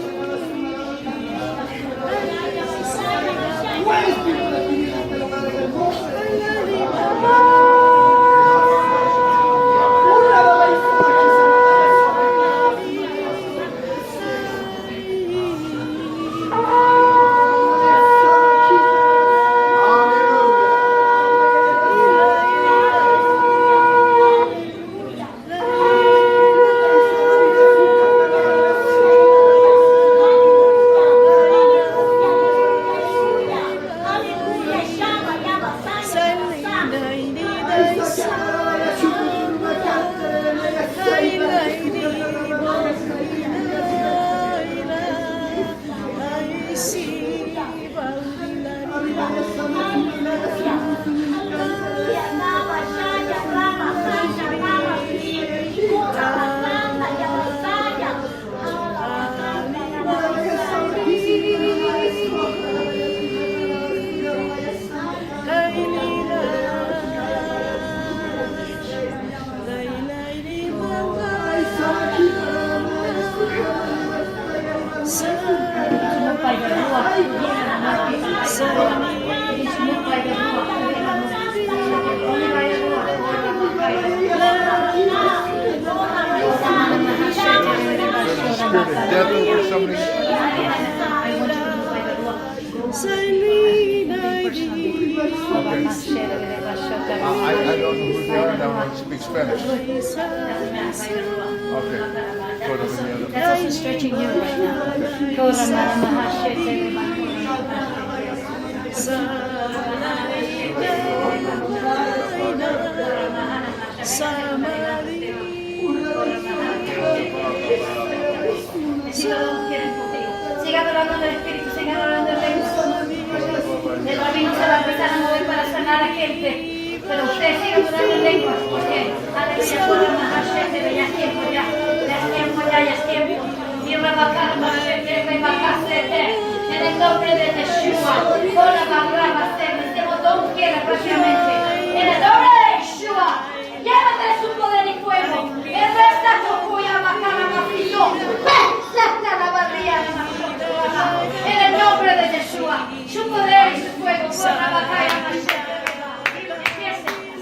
Death over somebody. I don't know who they are, and I want to speak Spanish. Okay. Go to the other. That's also stretching you right Siga adorando al Espíritu, siga adorando al Rey. El rabino se va a empezar a mover para sanar a gente. Pero usted siga adorando en lenguas, porque aleluya, por la Mahashete, ya es tiempo, ya es tiempo. Y rebajar Mahashete, rebajacete. En el nombre de Yeshua, con la Mahashete, este botón quiere rápidamente. En el nombre de Yeshua, llévate de su poder y fuego. El resto es cuya macana mafillo. La barría de Mahashete. En el nombre de Yeshua, su poder y su fuego, con la Mahashete, Mahashete.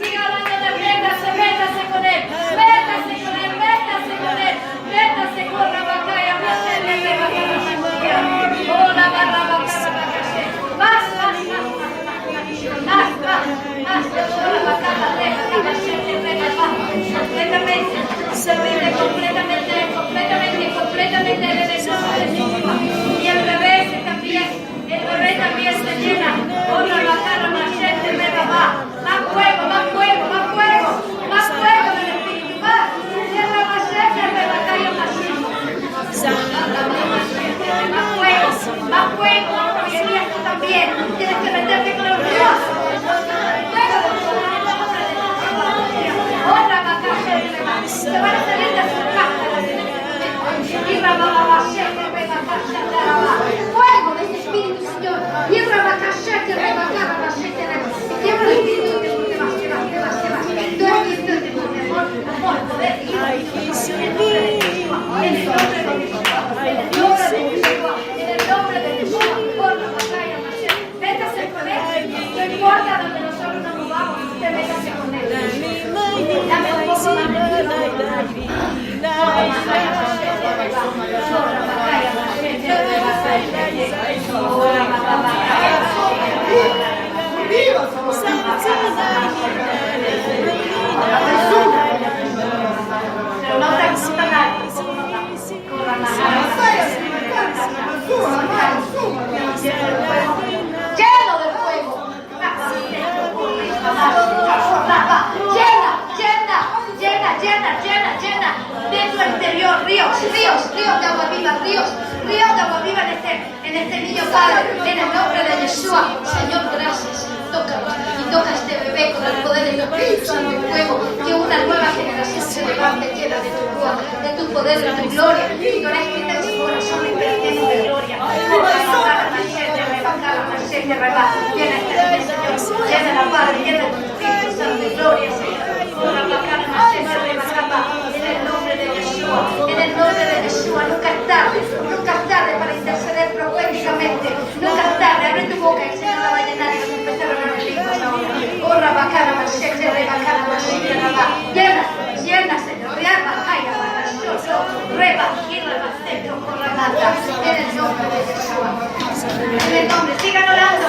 Siga hablando de métase con él, métase con la Mahashete, Mahashete. Oh, la barra Mahashete. Más, completamente en el nombre de Yeshua. Y el bebé también se llena. Oh, la barra Mahashete, más fuego del Espíritu, más fuego, y tú también, tienes que meterte con el Dios. Se van a salir de su casa. Fuego de ese Espíritu, Señor. Padre, en el nombre de Yeshua. Señor, gracias. Tócalo y toca a este bebé con el poder del Espíritu Santo y fuego. Que una nueva generación se levante llena de tu rúa, de tu poder, de tu gloria. Y tú eres que en su corazón lleno de gloria. Llena este bebé, Señor. Llena la Padre, llena tu Espíritu Santo de gloria, Señor. En el nombre de Yeshua, en el nombre de Yeshua, nunca es tarde para interceder proféticamente, nunca es tarde, abre tu boca y el Señor la va a llenar y vas a empezar a hablar en lenguas ahora. Oh, rabacana, machete, rebacana, machete, rabá. Llena, Señor, reba, calla, reba, gira, basteto, por la mata, en el nombre de Yeshua. En el nombre, sigan orando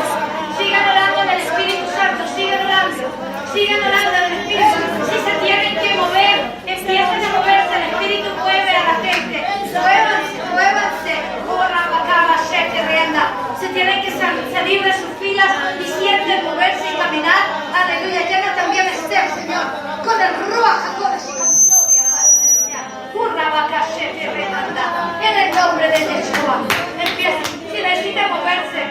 del Espíritu Santo, sigan orando del Espíritu Santo. Si se tienen que mover, empiecen a moverse, el Espíritu mueve a la gente. Muévanse, corra, bacaba, shete, rienda. Se tienen que salir de sus filas y sienten moverse y caminar. Aleluya, llena también Esther, Señor, con el Ruach HaKodesh y con gloria, curra, baca, shete, rienda. En el nombre de Yeshua, empiecen, si necesitan moverse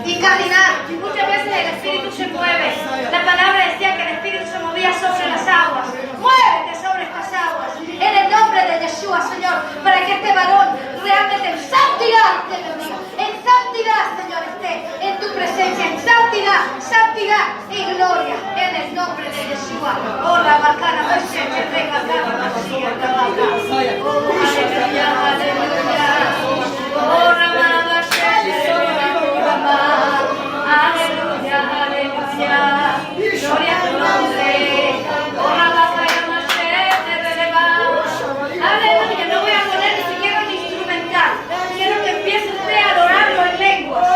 y caminar. Muchas veces el Espíritu se mueve. La palabra decía que el Espíritu se movía sobre las aguas. Muévete sobre estas aguas en el nombre de Yeshua, Señor, para que este varón realmente en santidad, Señor, esté en tu presencia, en santidad y gloria, en el nombre de Yeshua. Oh, la bacana, machete, rebacana, machete, rabaca. Oh, aleluya. Oh, ramana, machete, aleluya, gloria a tu nombre. Oh, rabacana, machete, relevamos. Aleluya, no voy a poner ni siquiera un instrumental. Quiero que empiece usted a adorarlo en lenguas. Oh,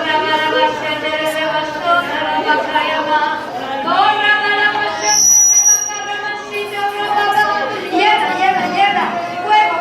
rabacana, machete, relevamos, rabacana, llena, fuego,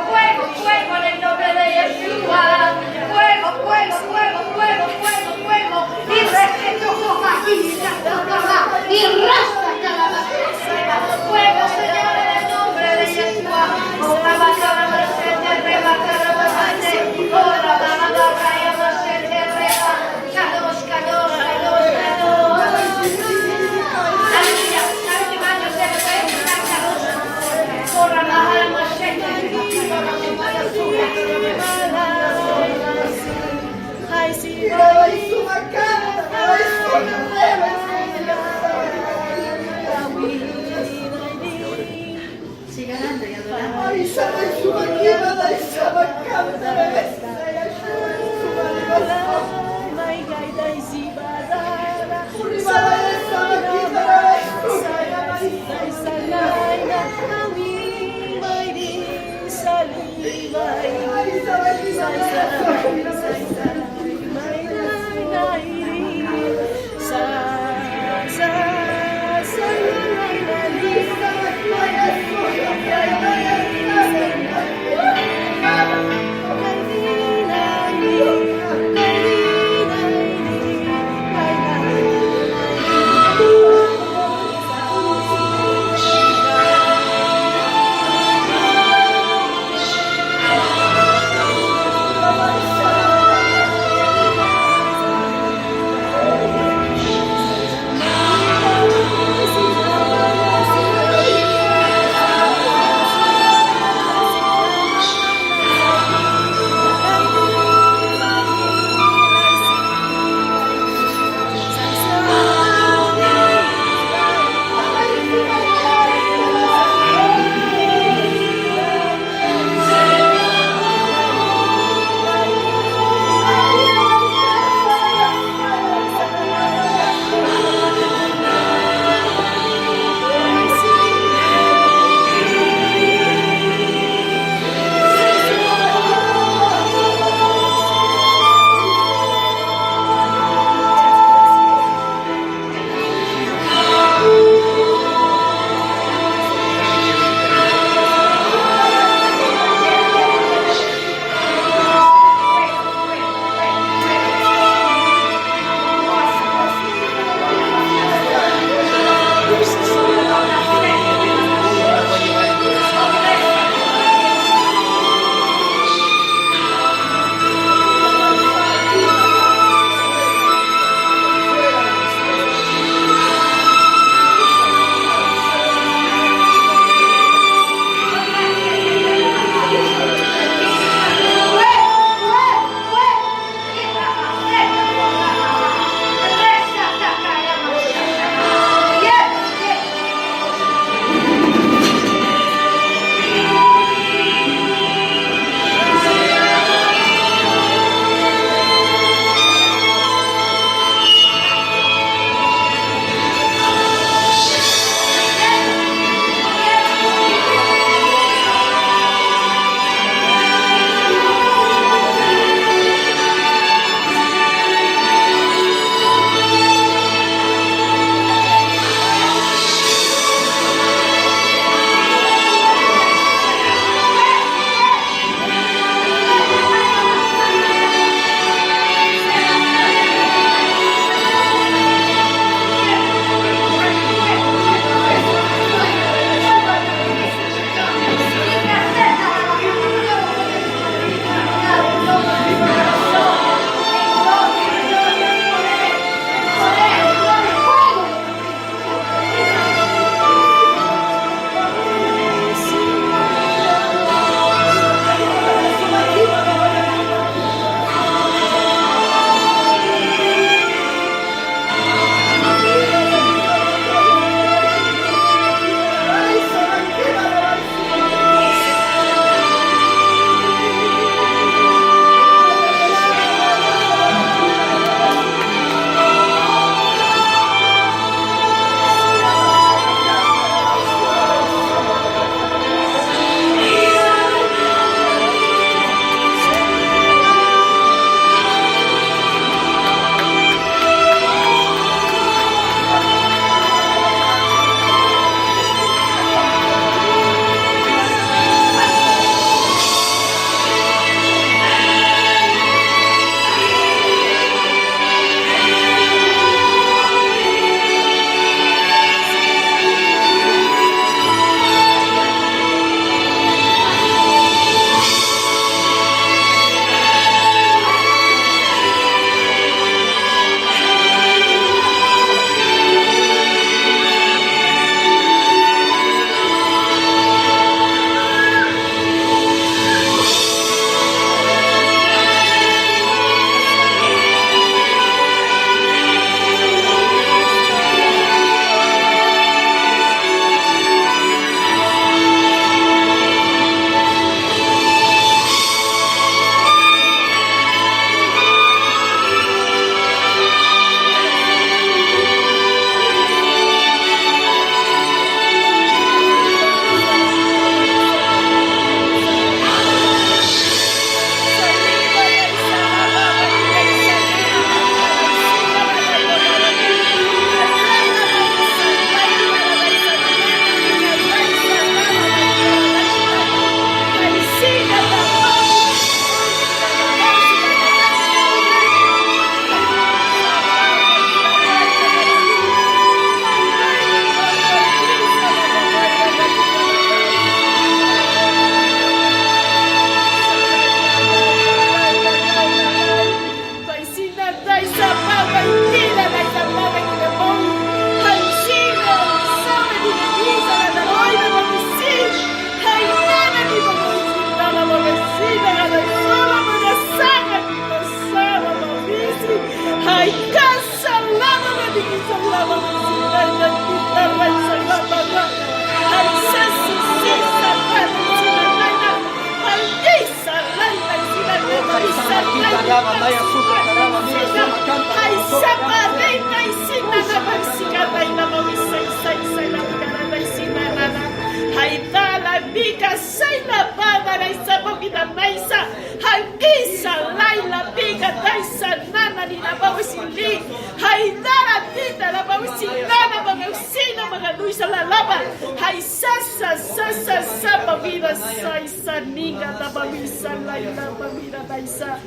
Daisa Bogida Naisa, Haikisa, Laila, Biga, Daisa, Nana, Nina Bawisili, Haidara, Tita, la Bawisilana, Bagausina, Magaluisa, la Lava, Haisasa, Sasa, Sapa, Vida, Saisa, Niga, la Bawisa, Laila, Bavida, Daisa,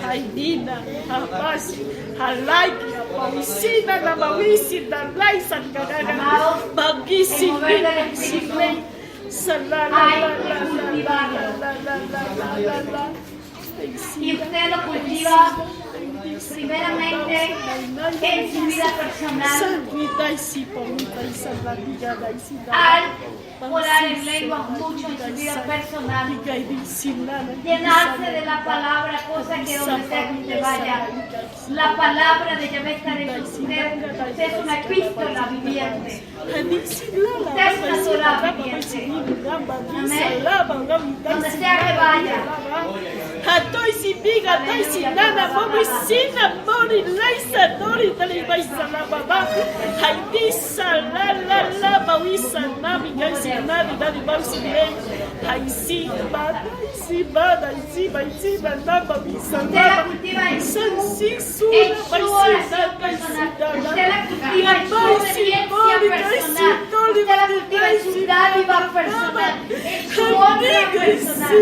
Haidina, Habasi, Halaiki, Bawisina, la Bawisi, la Laisa, Gagaga, Bagisi, Sigley, y usted lo cultiva primeramente en su vida personal al orar en lenguas mucho en su vida personal, llenarse de la palabra, cosa que donde sea que usted vaya, la palabra de Yahvé está en usted es una epístola viviente, usted es una Torah viviente, amén, donde sea que vaya. Hatoi si biga, dai si nana, mami sina, mori, laisa, dori, dali, baisa, la baba, haidisa, la, bawisa, nami, gaisi, nani, dali, bausi, lei, haisi, bada, namba, bisa, namba, sansi, suna, baisi, Usted la cultiva en su obediencia personal. Usted la cultiva en su dádiva personal. En su obra personal.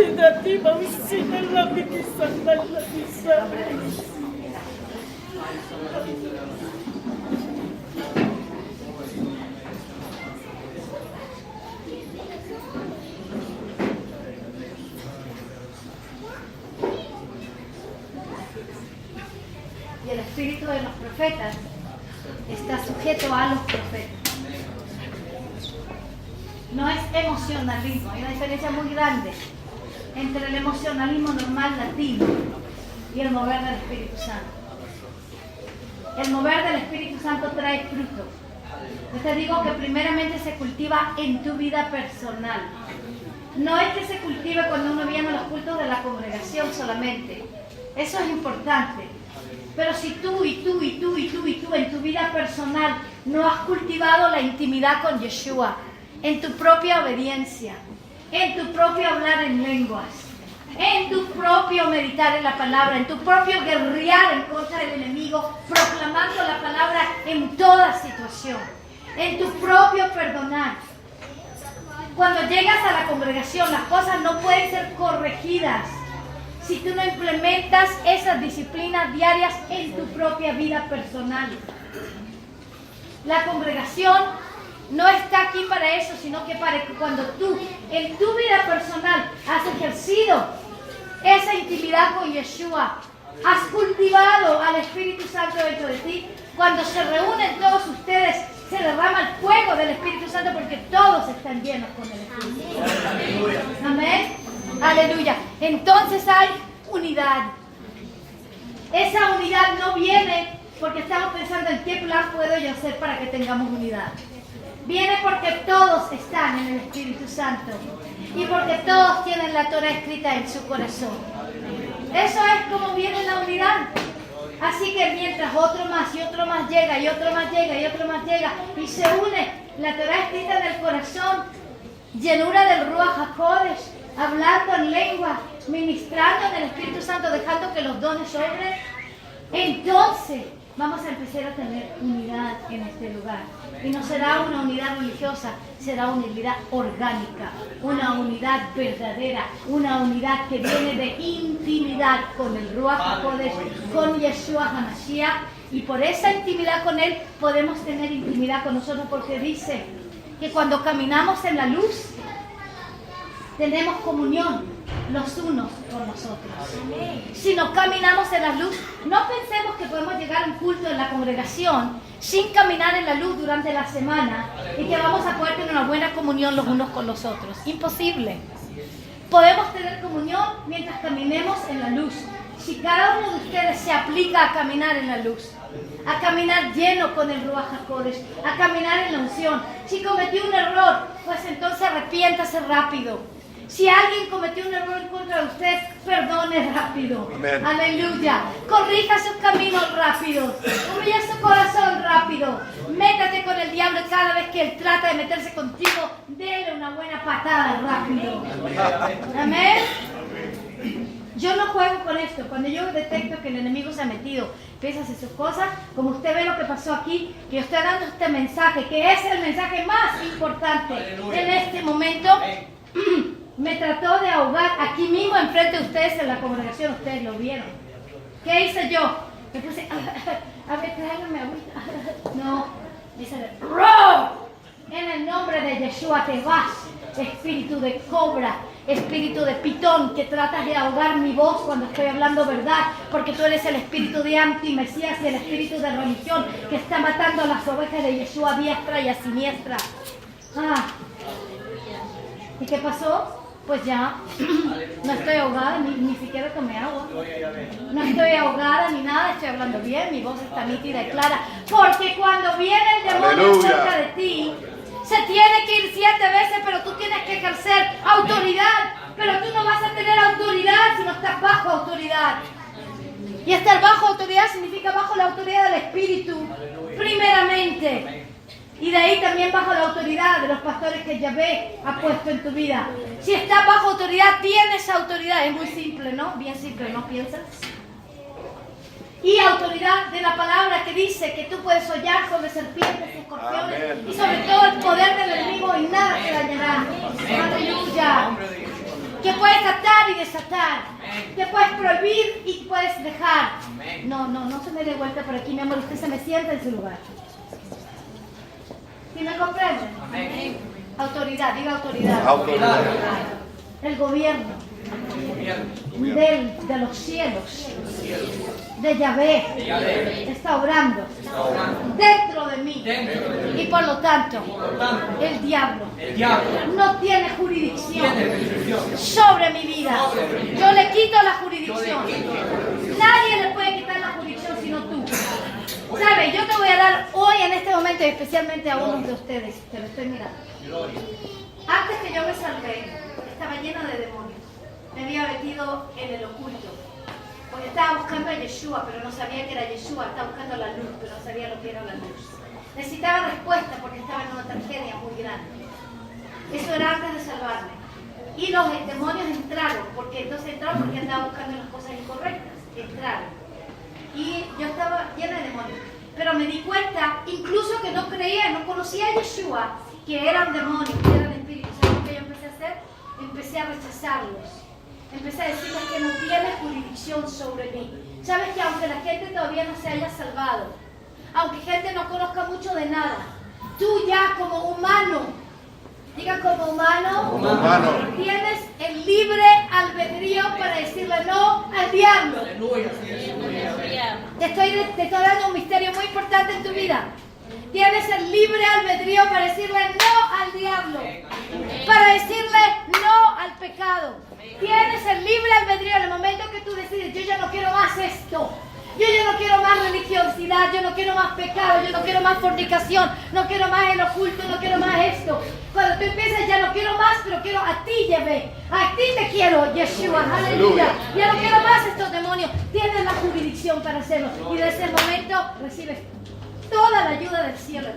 Y el espíritu de los profetas está sujeto a los profetas. No es emocionalismo, hay una diferencia muy grande entre el emocionalismo normal latino y el mover del Espíritu Santo. El mover del Espíritu Santo trae fruto. Yo te digo que primeramente se cultiva en tu vida personal. No es que se cultive cuando uno viene a los cultos de la congregación solamente. Eso es importante. Pero si tú en tu vida personal no has cultivado la intimidad con Yeshua, en tu propia obediencia, en tu propio hablar en lenguas, en tu propio meditar en la palabra, en tu propio guerrear en contra del enemigo, proclamando la palabra en toda situación, en tu propio perdonar. Cuando llegas a la congregación, las cosas no pueden ser corregidas si tú no implementas esas disciplinas diarias en tu propia vida personal. La congregación no está aquí para eso, sino que para que cuando tú, en tu vida personal, has ejercido esa intimidad con Yeshua, has cultivado al Espíritu Santo dentro de ti, cuando se reúnen todos ustedes, se derrama el fuego del Espíritu Santo porque todos están llenos con el Espíritu Santo. Amén. Aleluya. Entonces hay unidad. Esa unidad no viene porque estamos pensando en qué plan puedo yo hacer para que tengamos unidad. Viene porque todos están en el Espíritu Santo y porque todos tienen la Torah escrita en su corazón. Eso es como viene la unidad. Así que mientras otro más y otro más llega y otro más llega y otro más llega y se une la Torah escrita en el corazón, llenura del Ruach HaKodesh, hablando en lengua, ministrando en el Espíritu Santo, dejando que los dones sobren, entonces vamos a empezar a tener unidad en este lugar. Y no será una unidad religiosa, será una unidad orgánica, una unidad verdadera, una unidad que viene de intimidad con el Ruach HaKodesh, con Yeshua HaMashiach. Y por esa intimidad con Él podemos tener intimidad con nosotros, porque dice que cuando caminamos en la luz, tenemos comunión los unos con nosotros. Si no caminamos en la luz, no pensemos que podemos llegar a un culto en la congregación sin caminar en la luz durante la semana y que vamos a poder tener una buena comunión los unos con los otros. Imposible. Podemos tener comunión mientras caminemos en la luz. Si cada uno de ustedes se aplica a caminar en la luz, a caminar lleno con el Ruach HaKodesh, a caminar en la unción. Si cometió un error, pues entonces arrepiéntase rápido. Si alguien cometió un error en contra de usted, perdone rápido. Amén. Aleluya. Corrija sus caminos rápidos. Humilla su corazón rápido. Métate con el diablo y cada vez que él trata de meterse contigo, dele una buena patada rápido. Amén. Yo no juego con esto. Cuando yo detecto que el enemigo se ha metido, empieza a hacer sus cosas, como usted ve lo que pasó aquí, que yo estoy dando este mensaje, que es el mensaje más importante en este momento. Me trató de ahogar aquí mismo enfrente de ustedes en la congregación, ustedes lo vieron. ¿Qué hice yo? Me puse, a ver, tráigame agüita. No, dice, ¡Ro! En el nombre de Yeshua te vas, espíritu de cobra, espíritu de pitón, que tratas de ahogar mi voz cuando estoy hablando verdad, porque tú eres el espíritu de anti-mesías y el espíritu de religión que está matando a las ovejas de Yeshua a diestra y a siniestra. ¿Y qué pasó? Pues ya no estoy ahogada, ni siquiera tomé agua. No estoy ahogada ni nada, estoy hablando bien, mi voz está nítida y clara. Porque cuando viene el demonio cerca de ti, se tiene que ir 7 veces, pero tú tienes que ejercer autoridad. Pero tú no vas a tener autoridad si no estás bajo autoridad. Y estar bajo autoridad significa bajo la autoridad del Espíritu, primeramente. Y de ahí también bajo la autoridad de los pastores que Yahvé ha puesto en tu vida. Si estás bajo autoridad, tienes autoridad. Es muy simple, ¿no? Bien simple, ¿no piensas? Y autoridad de la palabra que dice que tú puedes hollar sobre serpientes y escorpiones. Amén. Y sobre todo el poder del enemigo y nada te dañará. Aleluya. Que puedes atar y desatar. Que puedes prohibir y puedes dejar. No se me dé vuelta por aquí, mi amor. Usted se me sienta en su lugar. ¿Sí me comprenden? Amén. Autoridad, diga autoridad. Autoridad. El gobierno. De los cielos. De Yahvé. Está obrando. Dentro de mí. Y por lo tanto, el diablo no tiene jurisdicción sobre mi vida. Yo le quito la jurisdicción. Nadie le puede quitar la jurisdicción sino tú. ¿Sabe? Yo te voy a dar hoy en este momento, y especialmente a uno de ustedes, que lo estoy mirando. Antes que yo me salvé, estaba llena de demonios. Me había metido en el oculto. Porque estaba buscando a Yeshua, pero no sabía que era Yeshua. Estaba buscando la luz, pero no sabía lo que era la luz. Necesitaba respuesta porque estaba en una tragedia muy grande. Eso era antes de salvarme. Y los demonios entraron, porque andaba buscando las cosas incorrectas. Entraron. Y yo estaba llena de demonios. Pero me di cuenta, incluso que no creía, no conocía a Yeshua, que eran demonios, que eran espíritus. ¿Sabes lo que yo empecé a hacer? Empecé a rechazarlos. Empecé a decirles que no tiene jurisdicción sobre mí. Sabes que aunque la gente todavía no se haya salvado, aunque gente no conozca mucho de nada, tú ya como humano, diga como humano, tienes el libre albedrío para decirle no al diablo. Te estoy dando un misterio muy importante en tu vida. Tienes el libre albedrío para decirle no al diablo, para decirle no al pecado. Tienes el libre albedrío en el momento que tú decides, yo ya no quiero más esto. Yo ya no quiero más religiosidad, yo no quiero más pecado, yo no quiero más fornicación, no quiero más el oculto, no quiero más esto. Cuando tú empiezas, ya no quiero más, pero quiero a ti, Yahvé. A ti te quiero, Yeshua, aleluya. Ya no quiero más estos demonios. Tienes la jurisdicción para hacerlo. Y desde ese momento recibes toda la ayuda del cielo.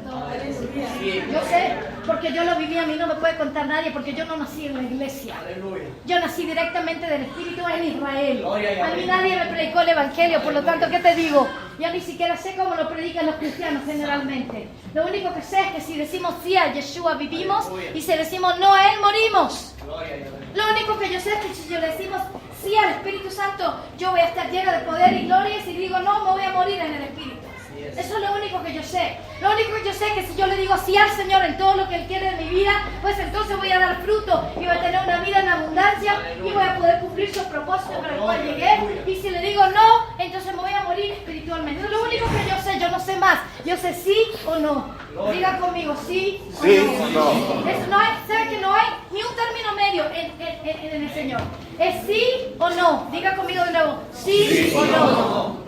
Yo sé, porque yo lo viví, a mí no me puede contar nadie, porque yo no nací en la iglesia. Yo nací directamente del Espíritu en Israel. A mí nadie me predicó el Evangelio, por lo tanto, ¿qué te digo? Yo ni siquiera sé cómo lo predican los cristianos generalmente. Lo único que sé es que si decimos sí a Yeshua vivimos, y si decimos no a Él morimos. Lo único que yo sé es que si yo le decimos sí al Espíritu Santo, yo voy a estar llena de poder y gloria, y si digo no, me voy a morir en el Espíritu. Eso es lo único que yo sé. Lo único que yo sé es que si yo le digo sí al Señor en todo lo que Él quiere de mi vida, pues entonces voy a dar fruto y voy a tener una vida en abundancia y voy a poder cumplir su propósito para el cual llegué. Y si le digo no, entonces me voy a morir espiritualmente. Eso es lo único que yo sé, yo no sé más. Yo sé sí o no. Diga conmigo, sí o no. Eso no hay, ¿sabe que no hay ni un término medio en el Señor? Es sí o no. Diga conmigo de nuevo, sí o no.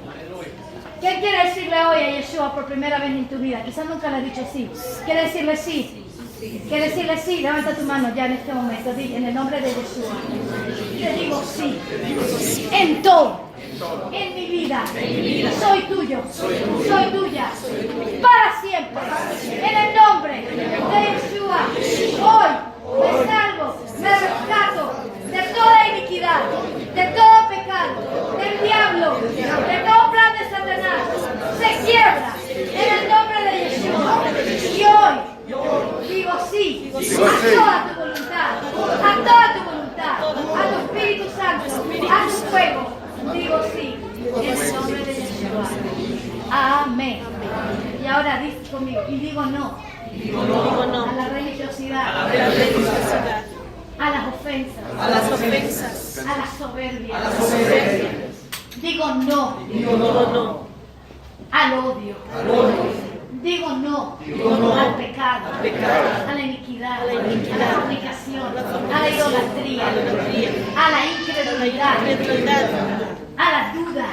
¿Qué quiere decirle hoy a Yeshua por primera vez en tu vida? Quizás nunca le has dicho sí. Quiere decirle sí. Que decirle sí, levanta tu mano ya en este momento, di, en el nombre de Jesús. Te digo sí, en todo, en mi vida, soy tuyo, soy tuya, para siempre, en el nombre de Jesús. Hoy me salvo, me rescato de toda iniquidad, de todo pecado, del diablo, de todo plan de Satanás, se quiebra en el nombre de Jesús. Y hoy digo sí a toda tu voluntad, a toda tu voluntad, a tu Espíritu Santo, a tu fuego. Digo sí, en el nombre de Jesús. Amén. Y ahora dice conmigo, y digo no, a la religiosidad, a las ofensas, a la soberbia. Digo no al odio. Digo no al pecado, a la iniquidad, a la fornicación, a la idolatría, a la incredulidad, a la duda.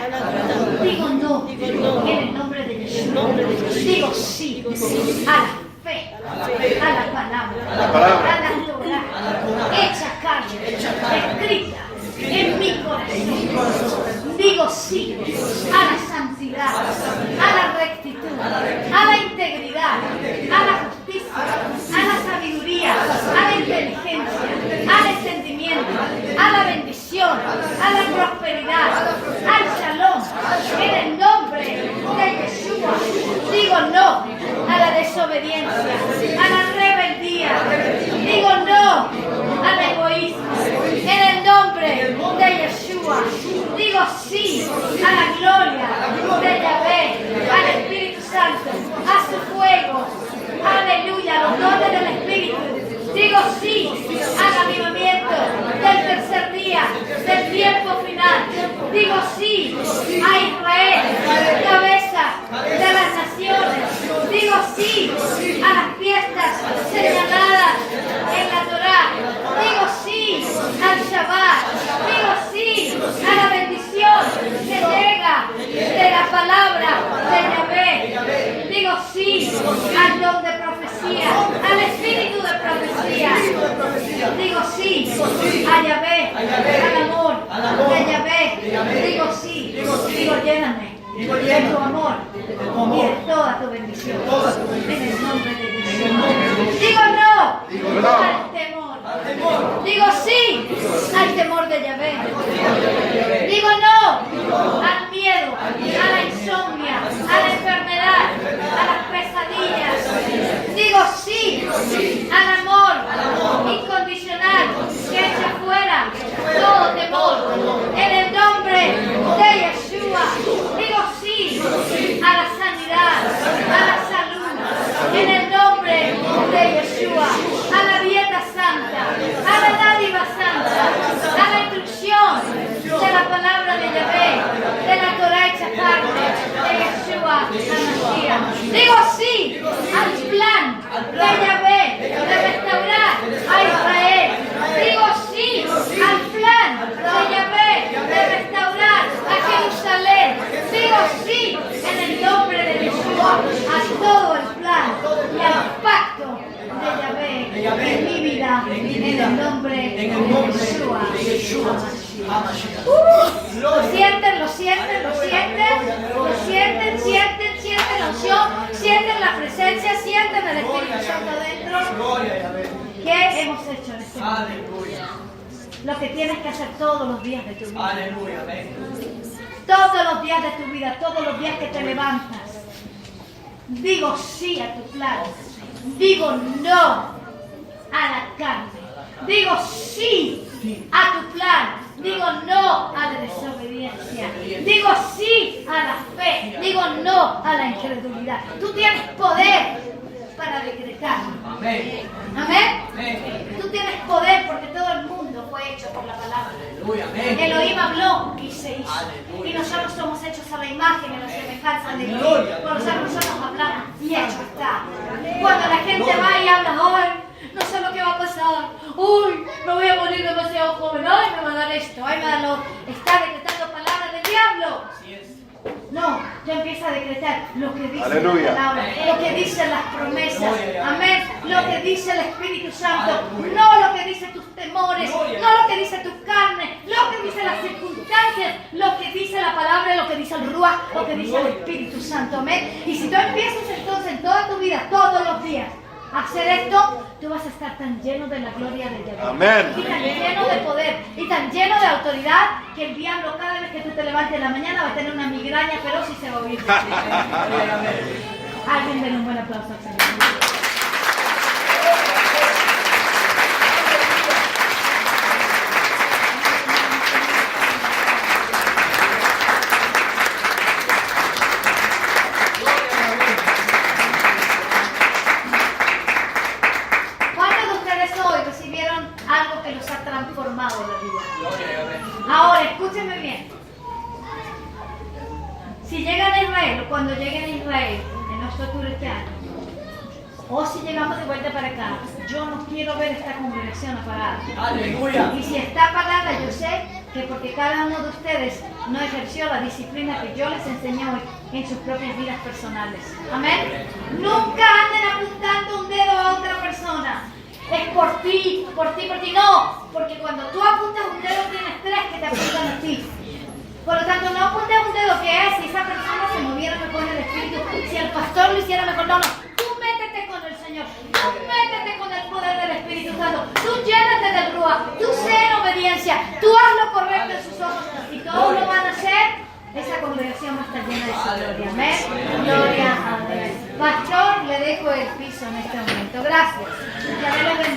Digo no en el nombre de Jesús. Digo sí a la fe, a la palabra, a la Torah, hecha carne, escrita en mi corazón. Digo sí a la santidad, a la rectitud, a la integridad, a la justicia, a la sabiduría, a la inteligencia, al entendimiento, a la bendición, a la prosperidad, al shalom, en el nombre de Jesús. Digo no a la desobediencia, a la rebeldía. Digo no al egoísmo, en el nombre de Yeshua. Digo sí a la gloria de Yahvé, al Espíritu Santo, a su fuego. Aleluya, los dones del Espíritu. Digo sí al avivamiento del tercer día, del tiempo final. Digo sí a Israel, cabeza de las naciones. Digo sí a las fiestas señaladas en la Torá. Digo sí al Shabbat. Digo sí a la bendición que llega de la palabra de Yahvé. Digo sí al don de profecía, al espíritu de profecía. Digo sí a Yahvé, al amor de Yahvé. Digo sí, digo lléname de tu amor y de toda tu bendición. En el nombre de Jesús. Digo no al temor. Digo sí al temor de Yahvé. Digo no al miedo, a la insomnia, a la enfermedad, a las pesadillas. Digo sí al amor incondicional que echa fuera todo temor. En el nombre de Yeshua. Digo sí a la sanidad, a la salud. En el nombre de Yeshua. A la dieta santa, a la dádiva santa, a la instrucción de la palabra de Yahvé, de la Torah hecha carne, de Yeshua HaMashiach. Digo sí al plan de Yahvé de restaurar a Israel. Digo sí al plan de Yahvé de restaurar a Jerusalén. Digo sí en el nombre de Yeshua a todo el plan y al pacto de Yahvé en mi vida, en el nombre de Yeshua HaMashiach. ¿Lo sienten? ¿Lo sienten? ¿Lo sienten? ¿Lo sienten? ¿Sienten la unción? ¿Sienten la presencia? ¿Sienten el Espíritu Santo dentro? ¿Qué hemos hecho en este momento? Lo que tienes que hacer todos los días de tu vida. Todos los días de tu vida, todos los días que te levantas. Digo sí a tu plan. Digo no a la carne. Digo sí a tu plan. Digo no a la desobediencia. Digo sí a la fe. Digo no a la incredulidad. Tú tienes poder para decretar. Amén. Amén. Tú tienes poder porque todo el mundo fue hecho por la palabra. Elohim habló y se hizo. Y nosotros somos hechos a la imagen y a la semejanza de Dios. Cuando nosotros hablamos y hecho está. Cuando la gente va y habla, hoy no sé lo que va a pasar. Uy, me voy a morir demasiado joven. Ay, me va a dar esto. Ay, me va a dar lo. Está decretando palabras del diablo. No, yo empiezo a decretar lo que dice Aleluya. la palabra, lo que dicen las promesas. Amén. Lo que dice el Espíritu Santo, no lo que dice tus temores, no lo que dice tu carne, lo que dice las circunstancias, lo que dice la palabra, lo que dice el Ruach, lo que dice el Espíritu Santo. Amén. Y si tú empiezas entonces en toda tu vida, todos los días, a hacer esto, tú vas a estar tan lleno de la gloria de Dios. Amén. Y tan lleno de poder y tan lleno de autoridad que el diablo cada vez que tú te levantes en la mañana va a tener una migraña feroz y se va a huir. Alguien denle un buen aplauso al Señor. ¿Cuántos de ustedes hoy recibieron algo que los ha transformado en la vida? Ahora, escúchenme bien. Si llegan a Israel, o cuando lleguen a Israel, en nuestro tour este año, o si llegamos de vuelta para acá, yo no quiero ver esta congregación apagada. Aleluya. Y si está apagada, yo sé que porque cada uno de ustedes no ejerció la disciplina que yo les enseñé hoy en sus propias vidas personales. Amén. Nunca anden apuntando un dedo a otra persona. Es por ti, por ti, por ti. No, porque cuando tú apuntas un dedo tienes tres que te apuntan a ti. Por lo tanto, no apuntes un dedo que es si esa persona se moviera mejor en el Espíritu, si el pastor lo hiciera mejor. No, no. Tú métete con el Señor, tú métete con el poder del Espíritu Santo, tú llénate del Ruach, tú sé en obediencia, tú haz lo correcto en sus ojos y todos lo van a hacer. Esa congregación va a estar llena de su gloria. Amén. Gloria a Dios. Pastor, le dejo el piso en este momento. Gracias. Ya me lo bendiga.